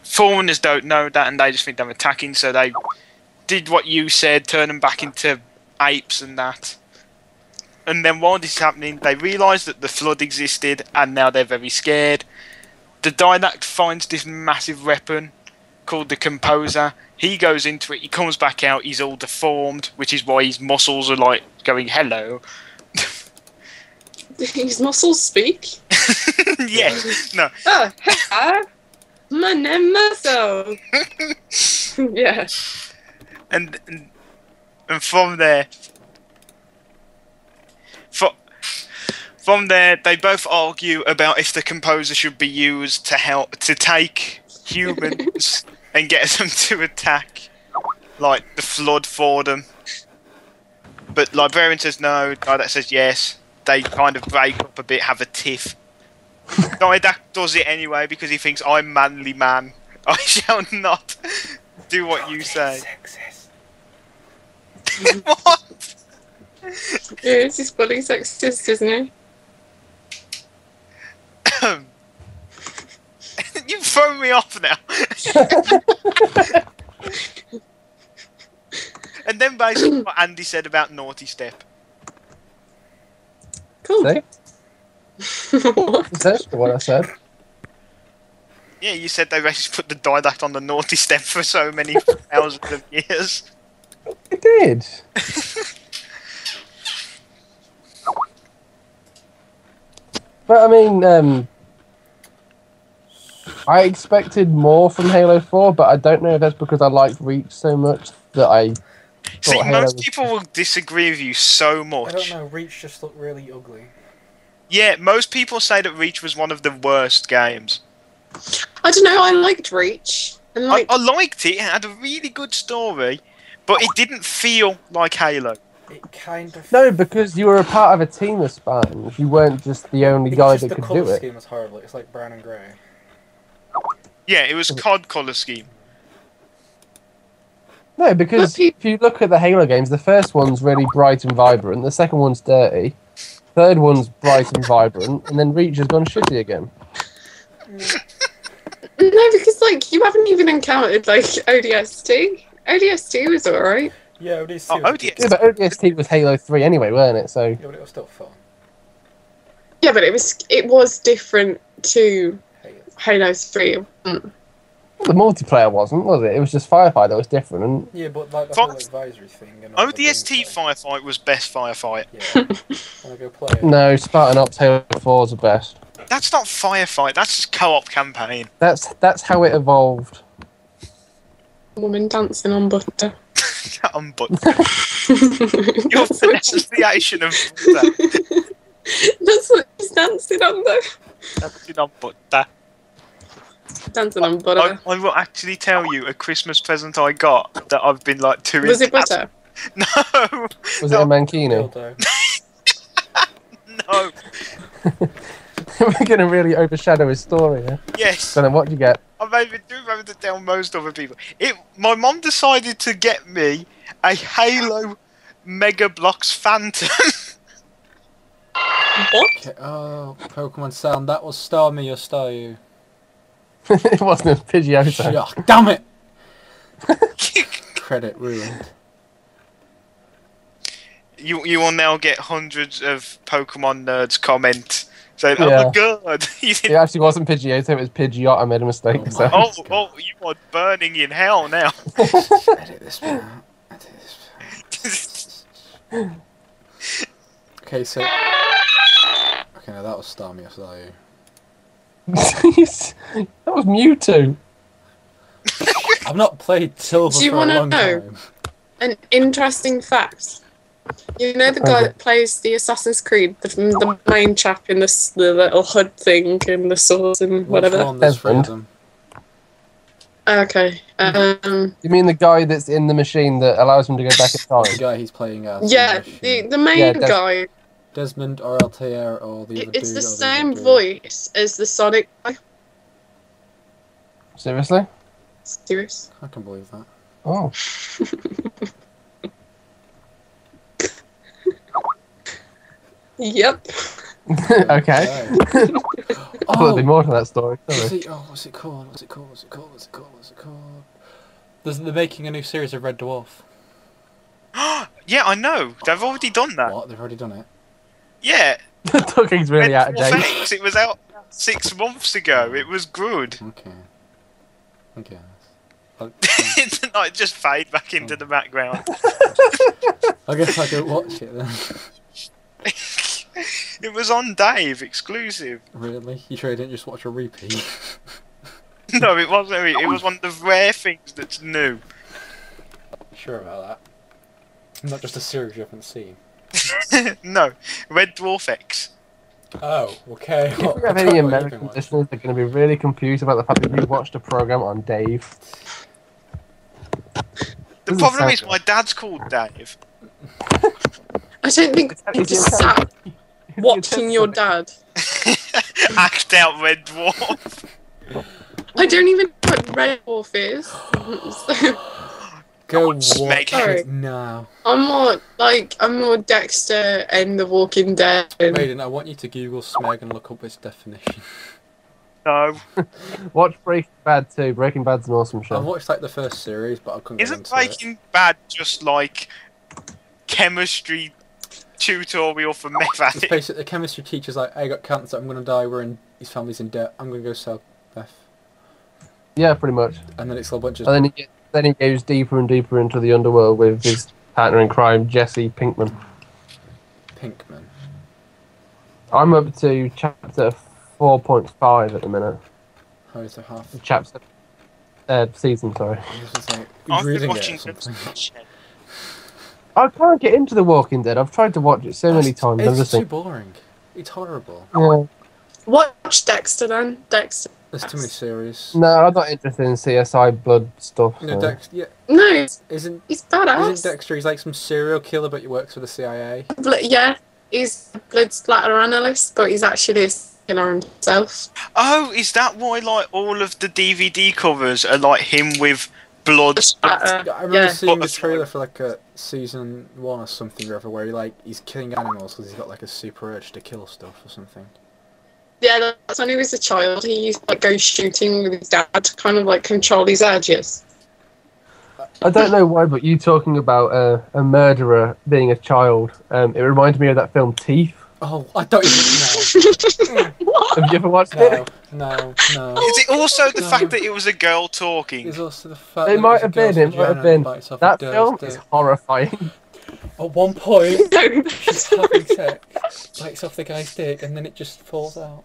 Foreigners don't know that and they just think they're attacking, so they did what you said, turn them back into apes and that. And then while this is happening, they realise that the flood existed and now they're very scared. The Didact finds this massive weapon called the Composer. He goes into it, he comes back out, he's all deformed, which is why his muscles are like going, hello. His muscles speak. Yeah, no. Oh, hello. My name muscle. Yeah. And from there... From there, they both argue about if the Composer should be used to help to take humans and get them to attack, like, the flood for them. But Librarian says no, Didact says yes. They kind of break up a bit, have a tiff. Didact does it anyway because he thinks, I'm manly man. I shall not do what you say. What? Yeah, he's fully sexist, isn't he? You've thrown me off now. And then basically what Andy said about Naughty Step. Cool. See? What? That's what I said. Yeah, you said they basically put the Didact on the Naughty Step for so many thousands of years. I did. But I mean, I expected more from Halo 4, but I don't know if that's because I liked Reach so much that I See, thought Halo most was... people will disagree with you so I much. don't know, Reach just looked really ugly. Yeah, most people say that Reach was one of the worst games. I don't know. I liked Reach. And I liked it. It had a really good story, but it didn't feel like Halo. It kind of... No, because you were a part of a team of Spartans. You weren't just the only It's guy just that the could colour do it. scheme was horrible. It's like brown and grey. Yeah, it was COD colour scheme. No, because if you look at the Halo games, the first one's really bright and vibrant, the second one's dirty, third one's bright and vibrant, and then Reach has gone shitty again. No, because like you haven't even encountered like ODST. ODST was alright. Yeah, ODST. Oh, was- ODST. Yeah, but ODST was Halo 3 anyway, weren't it? So Yeah, but it was still fun. Yeah, but it was different to Halo. Halo 3. the multiplayer wasn't, was it? It was just Firefight that was different. And Yeah, but like the Fuck. whole advisory thing. And all the ODST gameplay. Firefight was best Firefight. Yeah. Wanna go play it? no, Spartan Ops Halo 4 is the best. That's not Firefight, that's just co-op campaign. That's how it evolved. Woman dancing on butter. on butter. Your pronunciation of butter. That's what he's dancing on though. Dancing on butter. Dancing on butter. I will actually tell you a Christmas present I got that I've been like too. Was it butter? No. Was it a mankini? No. We're going to really overshadow his story, yeah? Yes. So then what do you get? I maybe do remember to tell most other people. My mom decided to get me a Halo Mega Bloks Phantom. What? Okay, oh, Pokemon sound. That was Star Me or Star You. It wasn't a Pidgeotto. Shut, damn it! Credit ruined. You will now get hundreds of Pokemon nerds comment saying, "Oh Yeah. my god, you It didn't." actually wasn't Pidgeotto, it was Pidgeot. I made a mistake. Oh So. my- Oh, you are burning in hell now. Edit this bit out. Edit this bit out. Okay, so... Okay, now that was Star Me or Star You. That was Mewtwo. I've not played Silver Do you for a wanna long know? time. An interesting fact. You know the guy that plays the Assassin's Creed, the main chap in the little hood thing and the swords and Which whatever. one? There's three of them. Okay. You mean the guy that's in the machine that allows him to go back in The time? guy he's playing as. Yeah, the main Yeah, guy. Desmond or Altair or the other It's dude the or same other dude. voice as the Sonic guy. Seriously? Serious? I can believe that. Oh. Yep. Okay. I thought there'd be more to that story. Sorry. What's it called? What's it called? What's it called? What's it called? What's it called? They're making a new series of Red Dwarf. Yeah, I know. They've already done that. What? They've already done it? Yeah. The talking's really out of Red date. Dwarf X, it was out 6 months ago. It was good. Okay. Okay. It's not just fade back into the background. I guess I go watch it then. It was on Dave exclusive. Really? You sure you didn't just watch a repeat? No, it wasn't. It was one of the rare things that's new. Sure about that. Not just a series you haven't seen. No, Red Dwarf X. Oh, okay. If we have any American listeners, they're going to be really confused about the fact that you watched a program on Dave. The Doesn't problem sound is good. my dad's called Dave. I don't think you Is just it sat okay? watching your dad. Act out Red Dwarf. I don't even know what Red Dwarf is. Go watch Smeg. it now. I'm more Dexter and The Walking Dead. And Maiden, I want you to Google Smeg and look up its definition. No. Watch Breaking Bad too. Breaking Bad's an awesome I show. watched like the first series, but I couldn't get Isn't into Breaking Bad just like chemistry tutorial for meth it. It's addicts? basically the chemistry teacher's like, I got cancer, I'm gonna die, his family's in debt, I'm gonna go sell meth. Yeah, pretty much. And then it's a bunch of... And then he goes deeper and deeper into the underworld with his partner in crime, Jesse Pinkman. Pinkman. I'm up to chapter 4.5 at the minute. How is it half? Chapter season, sorry. I was just like, I've been reading watching it or something. I can't get into The Walking Dead. I've tried to watch it so many times. I'm It's just too thinking, boring. It's horrible. yeah. watch Dexter then. Dexter. There's too many series. No, I'm not interested in CSI blood stuff. No, so. Dexter, yeah, No, isn't he's isn't badass. Dexter? He's like some serial killer, but he works for the CIA. Yeah, he's a blood splatter analyst, but he's actually a killer himself. Oh, is that why like all of the DVD covers are like him with blood? Splatter. I remember Yeah. seeing the But- trailer for like a season 1 or something or other, where he's killing animals because he's got like a super urge to kill stuff or something. Yeah, that's when he was a child. He used to go shooting with his dad to kind of like control his urges. I don't know why, but you talking about a murderer being a child, it reminded me of that film Teeth. Oh, I don't even know. What? Have you ever watched No, it? no. Is it also the No. fact that it was a girl talking? There's also the fact It that might it's a have been. girl's It might vagina have been. bites off That a film girl's is dick. horrifying. At one point, No. she's having sex, bites off the guy's dick, and then it just falls out.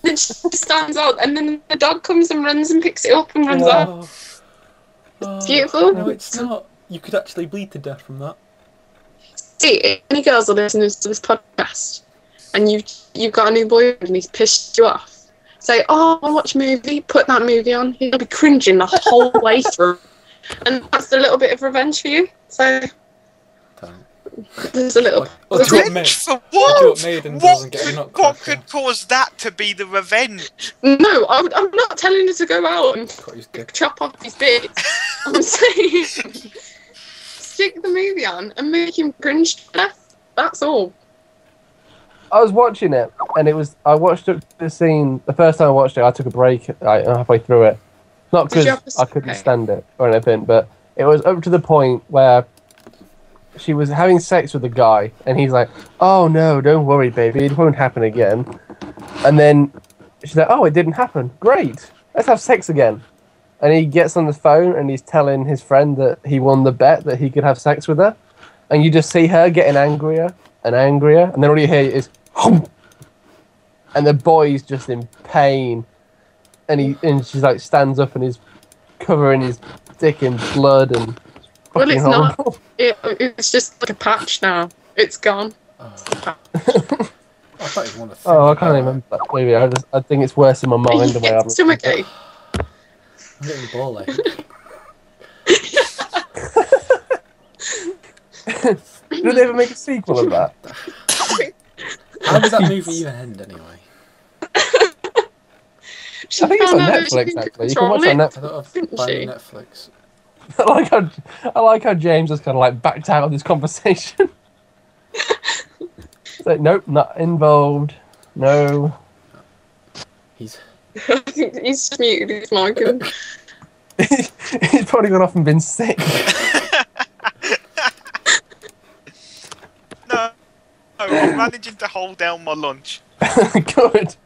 It just stands out, and then the dog comes and runs and picks it up and runs out. Oh. It's beautiful. No, it's not. You could actually bleed to death from that. See, if any girls are listening to this podcast, and you've got a new boyfriend and he's pissed you off, say, "Oh, I watch a movie." Put that movie on. He'll be cringing the whole way through, and that's a little bit of revenge for you. So there's a little. Revenge for what? What could cause that to be the revenge? No, I'm not telling her to go out and chop off his bits. I'm saying stick the movie on and make him cringe to death. That's all. I was watching it, and I watched the scene. The first time I watched it, I took a break halfway through it. Not because I couldn't stand it or anything, but it was up to the point where she was having sex with a guy, and he's like, "Oh no, don't worry, baby, it won't happen again." And then she's like, "Oh, it didn't happen. Great, let's have sex again." And he gets on the phone, and he's telling his friend that he won the bet that he could have sex with her, and you just see her getting angrier and angrier, and then all you hear is, and the boy's just in pain, and she's like stands up and is covering his dick in blood and. Well, it's horrible. not. It's just like a patch now. It's gone. I thought you wanted to I can't remember that movie. I think it's worse in my mind the way I've. Stomachache. I'm getting ball ache. Did they ever make a sequel of that? How did that movie even end anyway? I think it's on Netflix actually. You can watch it on I Netflix. thought I'd find it on Netflix. I like how James has kind of like backed out of this conversation. It's like, nope, not involved. No. He's just muted his mic. He's probably gone off and been sick. No, I'm managing to hold down my lunch. Good.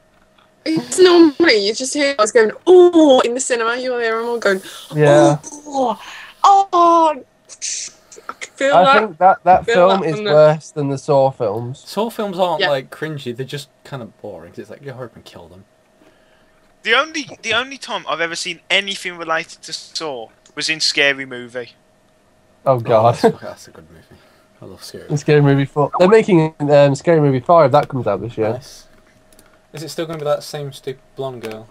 It's normally you just hear us going, "Oh!" in the cinema. You hear them all going, Yeah. "Oh, oh!" I can feel I think that film is from the- worse than the Saw films. Saw films aren't like cringy; they're just kind of boring. It's like you hurry up and kill them. The only time I've ever seen anything related to Saw was in Scary Movie. Oh God. That's a good movie. I love Scary. Scary Movie 4. They're making Scary Movie 5. That comes out this year. Nice. Is it still going to be that same stupid blonde girl?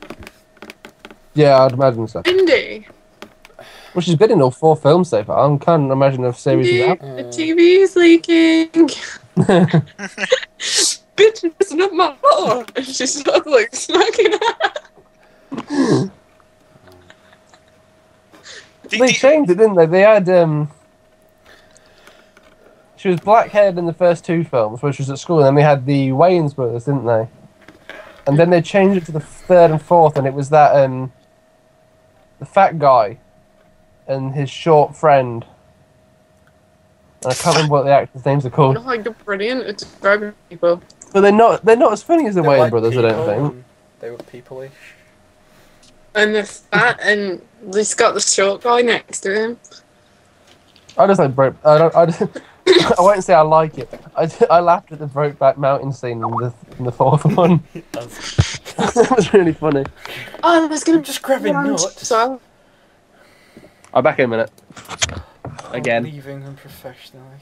Yeah, I'd imagine so. Indy. Well, she's been in all 4 films so far. I can't imagine a series Indy, without. the TV is leaking. Bitch, listen up my floor. And she starts like smacking her. They changed it, didn't they? They had she was black-haired in the first 2 films, which was at school, and then they had the Wayans brothers, didn't they? And then they changed it to the 3rd and 4th, and it was that the fat guy and his short friend. And I can't remember what the actors' names are called. Oh, you're brilliant at describing people. But they're not as funny as the Wayans like brothers, I don't think. and They were people-ish. And they're fat, and he's got the short guy next to him. I just like broke. I won't say I like it. I laughed at the Brokeback Mountain scene in the 4th one. That was really funny. Oh, there's gonna Just grabbing nuts. So I'll back in a minute. Again. Leaving unprofessionally.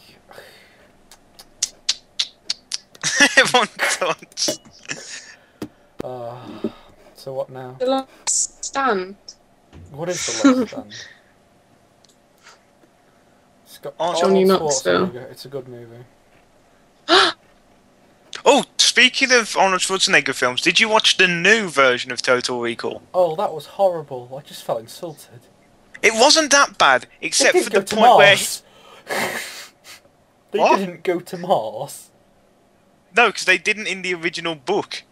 Everyone touched. So what now? the last stand. What is the last stand? It's got Johnny Arnold Knoxville. Schwarzenegger. It's a good movie. Oh, speaking of Arnold Schwarzenegger films, did you watch the new version of Total Recall? Oh, that was horrible. I just felt insulted. It wasn't that bad, They except didn't for go the to point where... Mars. They What? didn't go to Mars. No, because they didn't in the original book.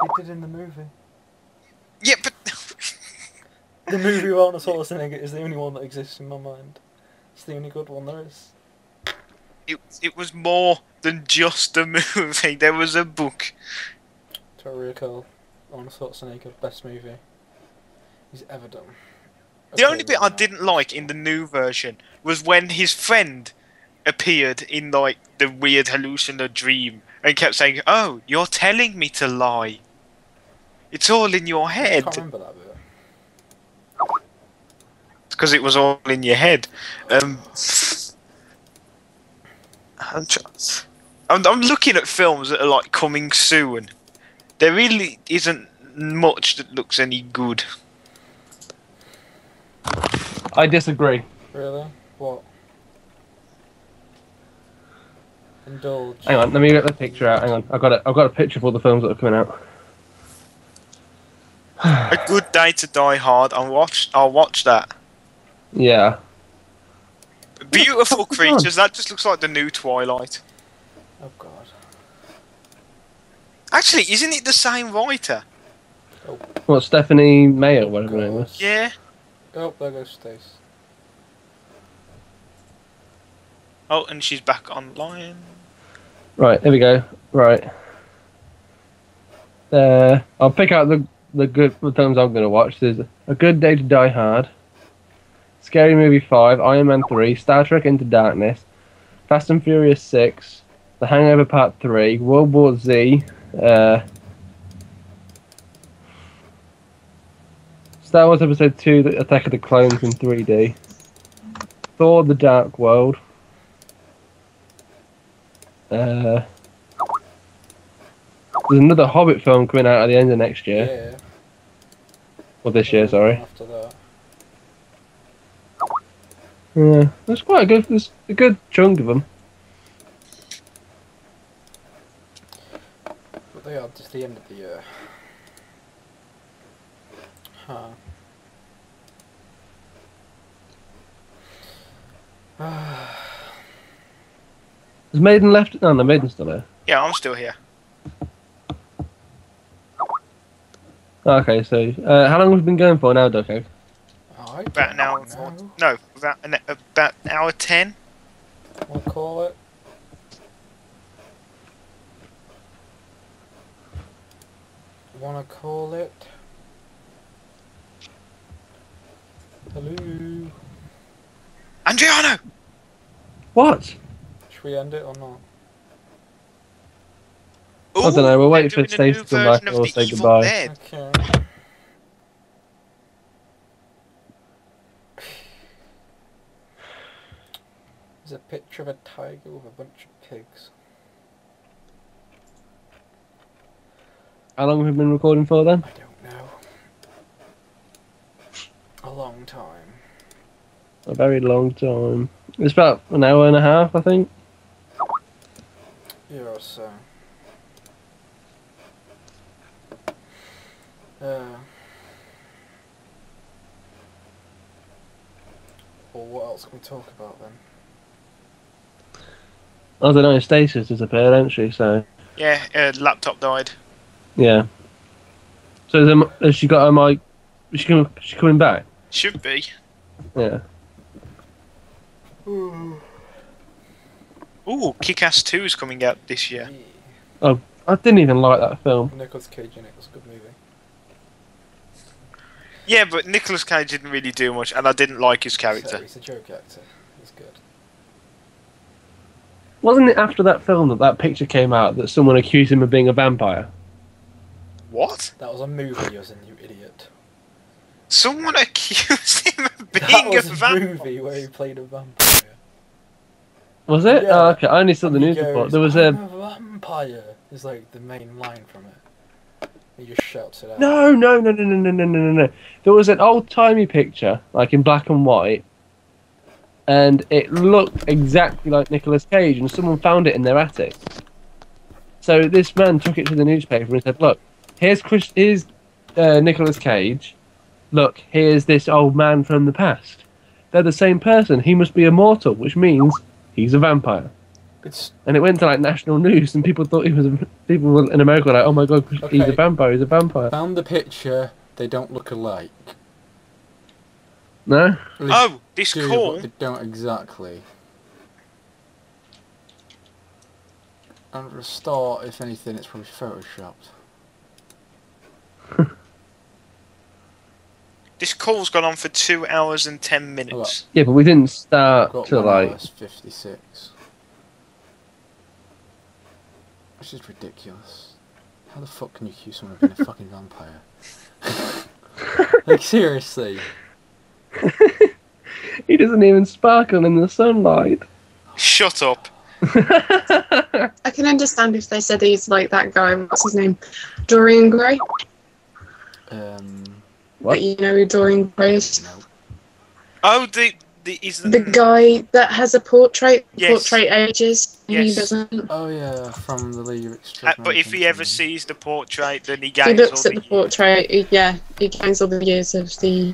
They did in the movie. Yeah, but... The movie with Arnold Schwarzenegger is the only one that exists in my mind. It's the only good one there is. It was more than just a movie. There was a book. To recall, Arnold Schwarzenegger, best movie he's ever done. The only bit I didn't like in the new version was when his friend appeared in like the weird hallucinatory dream and kept saying, "Oh, you're telling me to lie. It's all in your I head." can't remember that bit. It's because it was all in your head. I'm looking at films that are like coming soon. There really isn't much that looks any good. I disagree. Really? What? Indulge. Hang on, let me get the picture out. Hang on, I've got a picture of all the films that are coming out. A Good Day to Die Hard. I'll watch that. Yeah. Beautiful Creatures. That just looks like the new Twilight. Oh god. Actually, isn't it the same writer? What, Stephanie Meyer, whatever her name was? Yeah. Oh, there goes Stace. Oh, and she's back online. Right, here we go. Right. I'll pick out the good films I'm going to watch. There's A Good Day to Die Hard, Scary Movie 5, Iron Man 3, Star Trek Into Darkness, Fast and Furious 6, The Hangover Part 3, World War Z, Star Wars Episode 2, The Attack of the Clones in 3D, Thor: The Dark World, there's another Hobbit film coming out at the end of next year. Yeah. Well, this year, sorry. After that. Yeah, there's quite there's a good chunk of them. But they are just the end of the year. Huh. Is Maiden left? Oh, no, Maiden's still there. Yeah, I'm still here. Okay, so how long have we been going for now, Ducko? About an hour. No, about an hour 10. We'll call it. Wanna call it? Hello. Andriano! What? Should we end it or not? I don't know, we'll wait they're for doing a Stacey new to come back version and of we'll the say Evil goodbye. Dead. Okay. There's a picture of a tiger with a bunch of pigs. How long have we been recording for then? I don't know. A long time. A very long time. It's about an hour and a half, I think. Yeah, or so. Well, what else can we talk about then? I don't know, Stacey's disappeared, hasn't she? So, Yeah, laptop died. yeah. So, has she got her mic? Is she coming back? Should be. Yeah. Ooh, Kick-Ass 2 is coming out this year. Oh, I didn't even like that film. Nicolas Cage in it was a good movie. Yeah, but Nicolas Cage didn't really do much, and I didn't like his character. So he's a joke actor. He's good. Wasn't it after that film that picture came out that someone accused him of being a vampire? What? That was a movie, you idiot. Someone accused him of That being a was a vampire? movie where he played a vampire. Was it? Yeah. Oh, okay. I only saw the And he news report. goes, There was "I'm a... a vampire." Is like the main line from it. He just shouts it out. No. There was an old-timey picture, like in black and white, and it looked exactly like Nicolas Cage, and someone found it in their attic. So this man took it to the newspaper and said, "Look, here's Nicolas Cage. Look, here's this old man from the past. They're the same person. He must be immortal, which means he's a vampire." And it went to like national news, and people thought he was. People in America were like, "Oh my god, he's a vampire! He's a vampire!" Found the picture. They don't look alike. No. Oh, this Do, call. but they don't exactly. And for a start, if anything, it's probably photoshopped. This call's gone on for 2 hours and 10 minutes. Yeah, but we didn't start Got till 1 hour like. 56. Which is ridiculous. How the fuck can you accuse someone of being a fucking vampire? Like, seriously. doesn't even sparkle in the sunlight. Shut up. I can understand if they said he's like that guy. What's his name? Dorian Gray. What? But you know who Dorian Gray is? No. Oh, is The guy that has a portrait. Yes. Portrait ages. And Yes. He doesn't. Oh yeah, from the League of Extraordinary but if he ever Gentlemen. sees the portrait, then he He gains looks all at the portrait. He gains all the years of the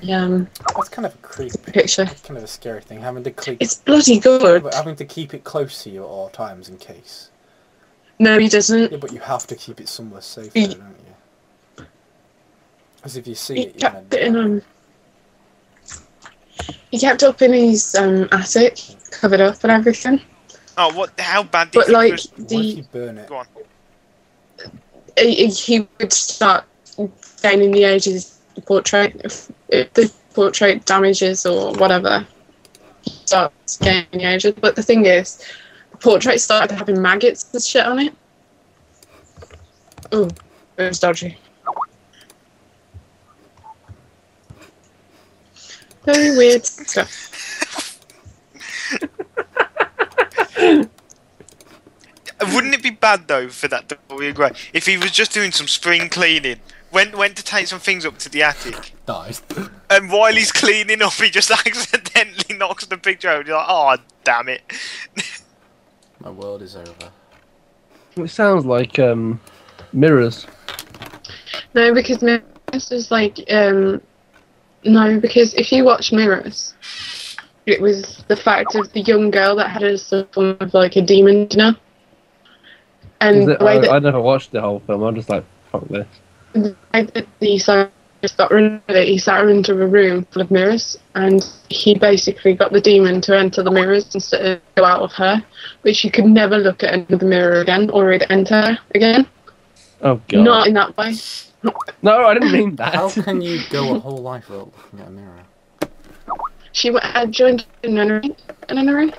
That's kind of a creepy, picture. kind of a scary thing, having to keep, It's bloody good. but having to keep it close to you at all times in case. No, he doesn't. Yeah, but you have to keep it somewhere safe, He- though, don't you? Because if you see He it, you're kept gonna it in die. He kept up in his attic, covered up and everything. Oh, what? How bad did But you like was- What if you burn it? Go on. he would start gaining the ages of the portrait. If the portrait damages or whatever, he starts gaining the ages. But the thing is, the portrait started having maggots and shit on it. Ooh, it was dodgy. Very weird stuff. Wouldn't it be bad though for that Dorian Gray if he was just doing some spring cleaning, went to take some things up to the attic, Dies. and while he's cleaning up, he just accidentally knocks the picture over. You're like, oh damn it! My world is over. It sounds like mirrors. No, because Mirrors is like no, because if you watch Mirrors, it was the fact of the young girl that had a sort of like a demon dinner. And the way that I never watched the whole film. I'm just like, fuck this. the scientist got rid of it, he sat her into a room full of mirrors, and he basically got the demon to enter the mirrors instead of go out of her, but she could never look at another mirror again, or it'd enter her again. Oh god. Not in that way. No, I didn't mean that. How can you go a whole life without looking at a mirror? She joined a nunnery.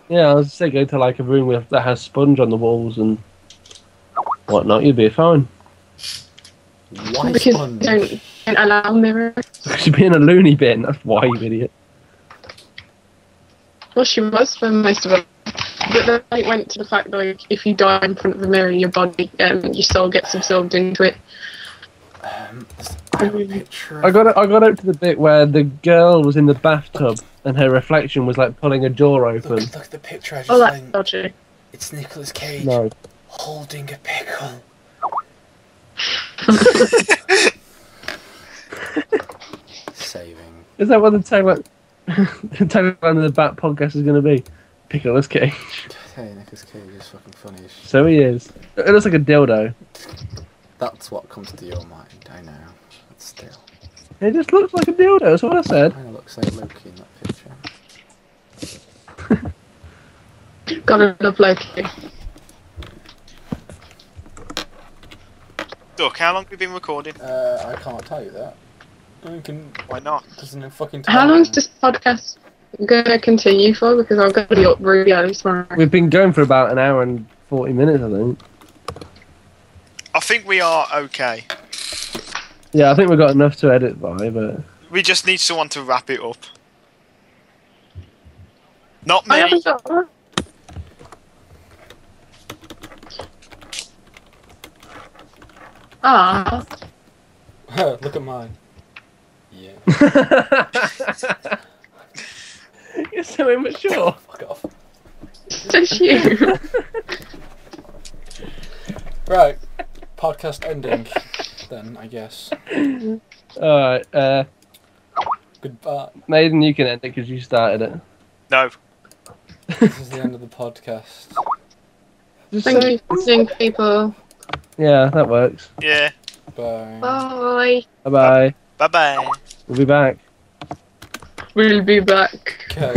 Yeah, I was saying go to like a room that has sponge on the walls and whatnot. You'd be fine. Why Because sponge? they don't allow mirrors. Because you're being a loony bin. That's why, you idiot. Well, she was for most of it. But then it went to the fact that like, if you die in front of a mirror, your body, your soul gets absorbed into it. I have a picture. I got up to the bit where the girl was in the bathtub and her reflection was like pulling a door open. Look at the picture I just Oh, that's sent. dodgy. It's Nicolas Cage No. holding a pickle. Saving. Is that what the tagline of the BAP podcast is going to be? Pickles Cage. Hey, Nicolas Cage is fucking funny as shit. So he is. It looks like a dildo. That's what comes to your mind, I know. But still. It just looks like a dildo, that's what I said. Kinda looks like Loki in that picture. Gotta love Loki. Look, how long have we been recording? I can't tell you that. I can. Why not? Doesn't it fucking tell How me? long's this podcast gonna continue for? Because I've got to be up really early tomorrow. We've been going for about an hour and 40 minutes, I think. I think we are okay. Yeah, I think we've got enough to edit by, but... We just need someone to wrap it up. Not I me. haven't got one. Ah, Look at mine. Yeah. You're so immature. Fuck off. so cute. Right. Podcast ending. Then, I guess. Alright, Goodbye. Maiden, you can end it because you started it. No. This is the end of the podcast. Just Thank say- you for listening, people. Yeah, that works. Yeah. Bye. Bye. Bye-bye. Bye bye. We'll be back. We'll be back. Okay.